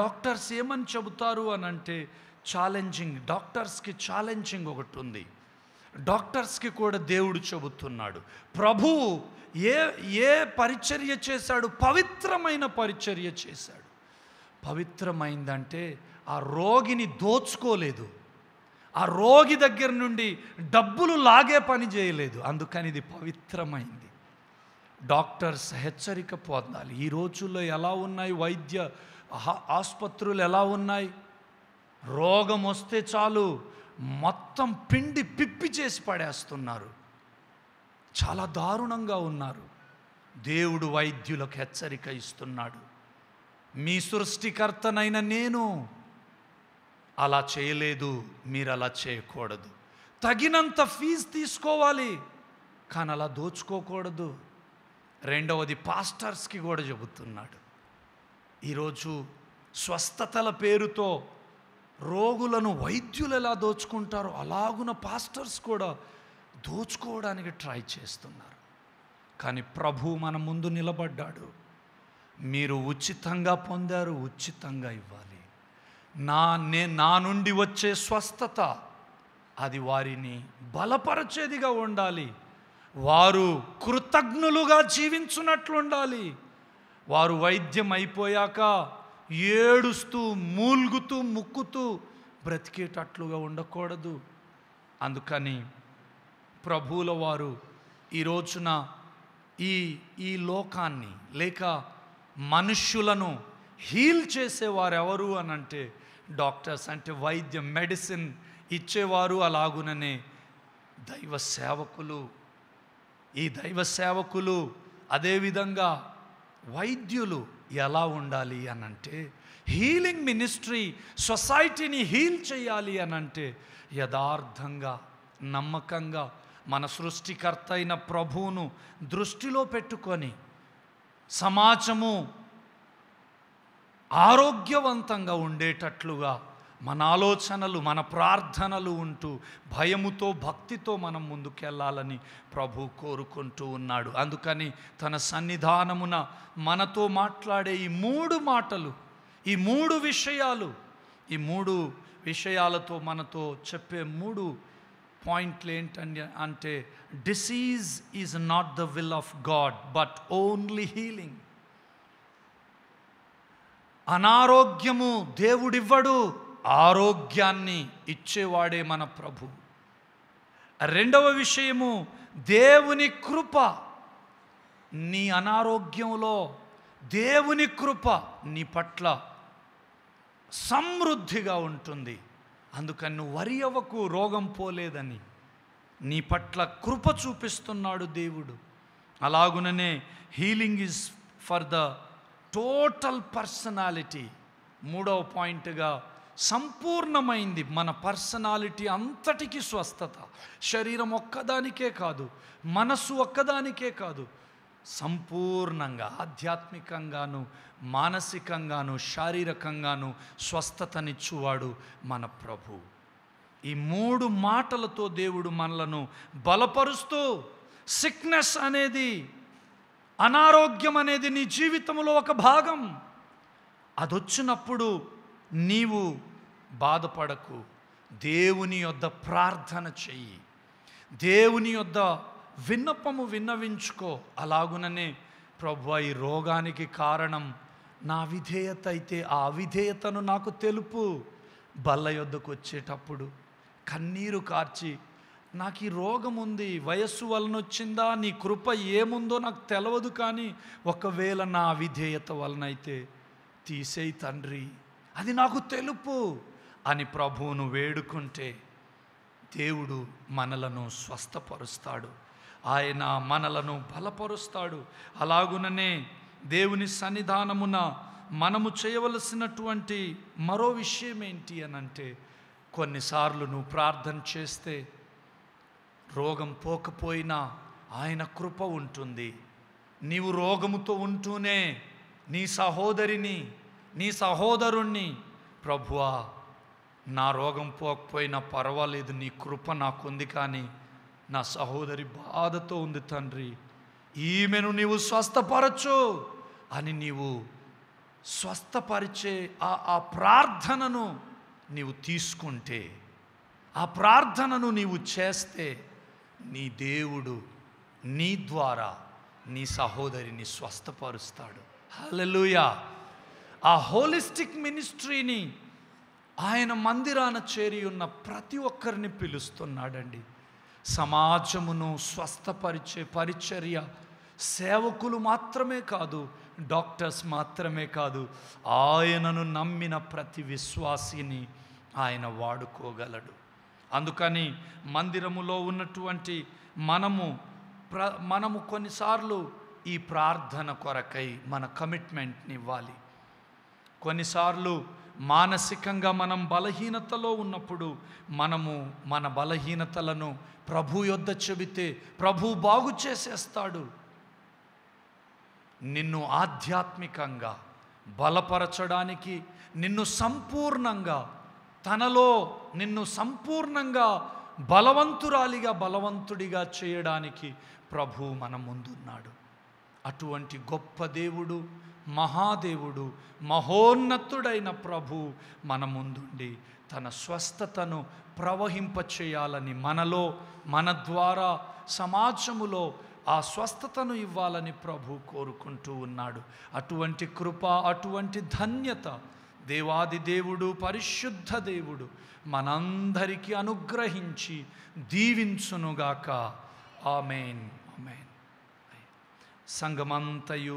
A: డాక్టర్స్ ఏమని చెబుతారు అని అంటే, ఛాలెంజింగ్, డాక్టర్స్కి ఛాలెంజింగ్ ఒకటి ఉంది. డాక్టర్స్కి కూడా దేవుడు చెబుతున్నాడు, ప్రభువు ఏ పరిచర్య చేశాడు? పవిత్రమైన పరిచర్య చేశాడు. పవిత్రమైందంటే ఆ రోగిని దోచుకోలేదు, ఆ రోగి దగ్గర నుండి డబ్బులు లాగే పని చేయలేదు, అందుకని ఇది పవిత్రమైంది. డాక్టర్స్ హెచ్చరిక పొందాలి. ఈ రోజుల్లో ఎలా ఉన్నాయి వైద్య ఆసుపత్రులు, ఎలా ఉన్నాయి? రోగం వస్తే చాలు మొత్తం పిండి పిప్పి చేసి పడేస్తున్నారు, చాలా దారుణంగా ఉన్నారు. దేవుడు వైద్యులకు హెచ్చరిక ఇస్తున్నాడు, మీ సృష్టికర్తనైన నేను అలా చేయలేదు, మీరు అలా చేయకూడదు. తగినంత ఫీజు తీసుకోవాలి, కానీ అలా దోచుకోకూడదు. రెండవది పాస్టర్స్కి కూడా చెబుతున్నాడు. ఈరోజు స్వస్థతల పేరుతో రోగులను వైద్యులు ఎలా దోచుకుంటారో అలాగున పాస్టర్స్ కూడా దోచుకోవడానికి ట్రై చేస్తున్నారు. కానీ ప్రభు మన ముందు నిలబడ్డాడు, మీరు ఉచితంగా పొందారు, ఉచితంగా ఇవ్వాలి. నా నుండి వచ్చే స్వస్థత అది వారిని బలపరచేదిగా ఉండాలి, వారు కృతజ్ఞులుగా జీవించున్నట్లు ఉండాలి. వారు వైద్యం అయిపోయాక ఏడుస్తూ మూల్గుతూ ముక్కుతూ బ్రతికేటట్లుగా ఉండకూడదు. అందుకని ప్రభువుల వారు ఈ రోజున ఈ లోకాన్ని లేక మనుష్యులను హీల్ చేసేవారు ఎవరు అని అంటే డాక్టర్స్, అంటే వైద్యం, మెడిసిన్ ఇచ్చేవారు. అలాగుననే దైవ సేవకులు, ఈ దైవ సేవకులు అదేవిధంగా వైద్యులు ఎలా ఉండాలి అనంటే, హీలింగ్ మినిస్ట్రీ సొసైటీని హీల్ చేయాలి అనంటే యథార్థంగా, నమ్మకంగా మన సృష్టికర్త అయిన ప్రభువును దృష్టిలో పెట్టుకొని సమాజము ఆరోగ్యవంతంగా ఉండేటట్లుగా మన ఆలోచనలు, మన ప్రార్థనలు ఉంటూ భయముతో, భక్తితో మనం ముందుకెళ్ళాలని ప్రభు కోరుకుంటూ ఉన్నాడు. అందుకని తన సన్నిధానమున మనతో మాట్లాడే ఈ మూడు మాటలు, ఈ మూడు విషయాలు, ఈ మూడు విషయాలతో మనతో చెప్పే మూడు పాయింట్లు ఏంటంటే అంటే, disease is not the will of God but only healing. అనారోగ్యము దేవుడివ్వడు, ఆరోగ్యాన్ని ఇచ్చేవాడే మన ప్రభు. రెండవ విషయము, దేవుని కృప. నీ అనారోగ్యంలో దేవుని కృప నీ పట్ల సమృద్ధిగా ఉంటుంది. అందుకని నువ్వు వరి అవ్వకు, రోగం పోలేదని. నీ పట్ల కృప చూపిస్తున్నాడు దేవుడు. అలాగుననే healing is for the total personality. మూడవ పాయింట్గా సంపూర్ణమైంది మన పర్సనాలిటీ అంతటికి స్వస్థత. శరీరం ఒక్కదానికే కాదు, మనస్సు ఒక్కదానికే కాదు, సంపూర్ణంగా ఆధ్యాత్మికంగాను, మానసికంగాను, శారీరకంగాను స్వస్థతనిచ్చువాడు మన ప్రభు. ఈ మూడు మాటలతో దేవుడు మనలను బలపరుస్తూ, సిక్నెస్ అనేది, అనారోగ్యం అనేది నీ జీవితంలో ఒక భాగం. అదొచ్చినప్పుడు నీవు బాధపడకు, దేవుని యొద్ద ప్రార్థన చెయ్యి, దేవుని యొద్ద విన్నపము విన్నవించుకో. అలాగుననే ప్రభువా, ఈ రోగానికి కారణం నా అవిధేయత అయితే ఆ అవిధేయతను నాకు తెలుపు. బల్ల యొద్దకు వచ్చేటప్పుడు కన్నీరు కార్చి, నాకు ఈ రోగం ఉంది, వయస్సు వలన వచ్చిందా, నీ కృప ఏముందో నాకు తెలియదు, కానీ ఒకవేళ నా అవిధేయత వలనైతే తీసేయి తండ్రి, అది నాకు తెలుపు అని ప్రభువును వేడుకుంటే దేవుడు మనలను స్వస్థపరుస్తాడు, ఆయన మనలను బలపరుస్తాడు. అలాగుననే దేవుని సన్నిధానమున మనము చేయవలసినటువంటి మరో విషయం ఏంటి అనంటే, కొన్నిసార్లు నువ్వు ప్రార్థన చేస్తే రోగం పోకపోయినా ఆయన కృప ఉంటుంది. నీవు రోగముతో ఉంటూనే నీ సహోదరిని, నీ సహోదరుణ్ణి, ప్రభువా నా రోగం పోకపోయినా పర్వాలేదు, నీ కృప నాకుంది, కానీ నా సహోదరి బాధతో ఉంది తండ్రి, ఈమెను నీవు స్వస్థపరచు అని నీవు స్వస్థపరిచే ఆ ప్రార్థనను నీవు తీసుకుంటే, ఆ ప్రార్థనను నీవు చేస్తే, నీ దేవుడు నీ ద్వారా నీ సహోదరిని స్వస్థపరుస్తాడు. హల్లెలూయా. ఆ హోలిస్టిక్ మినిస్ట్రీని ఆయన మందిరాన చేరి ఉన్న ప్రతి ఒక్కరిని పిలుస్తున్నాడండి. సమాజమును స్వస్థపరిచే పరిచర్య సేవకులు మాత్రమే కాదు, డాక్టర్స్ మాత్రమే కాదు, ఆయనను నమ్మిన ప్రతి విశ్వాసిని ఆయన వాడుకోగలడు. అందుకని మందిరములో ఉన్నటువంటి మనము కొన్నిసార్లు ఈ ప్రార్థన కొరకై మన కమిట్మెంట్ని ఇవ్వాలి. కొన్నిసార్లు మానసికంగా మనం బలహీనతలో ఉన్నప్పుడు మనము మన బలహీనతలను ప్రభు యొద్ద చెబితే ప్రభు బాగు చేసేస్తాడు. నిన్ను ఆధ్యాత్మికంగా బలపరచడానికి, నిన్ను సంపూర్ణంగా తనలో నిన్ను సంపూర్ణంగా బలవంతుడిగా చేయడానికి ప్రభు మన ముందున్నాడు. అటువంటి గొప్ప దేవుడు, మహాదేవుడు, మహోన్నతుడైన ప్రభు మన ముందుండి తన స్వస్థతను ప్రవహింపచేయాలని, మనలో మన ద్వారా సమాజములో ఆ స్వస్థతను ఇవ్వాలని ప్రభు కోరుకుంటూ ఉన్నాడు. అటువంటి కృప, అటువంటి ధన్యత దేవాది దేవుడు, పరిశుద్ధ దేవుడు మనందరికీ అనుగ్రహించి దీవించునుగాక. ఆమేన్. ఆమేన్. సంగమంతయు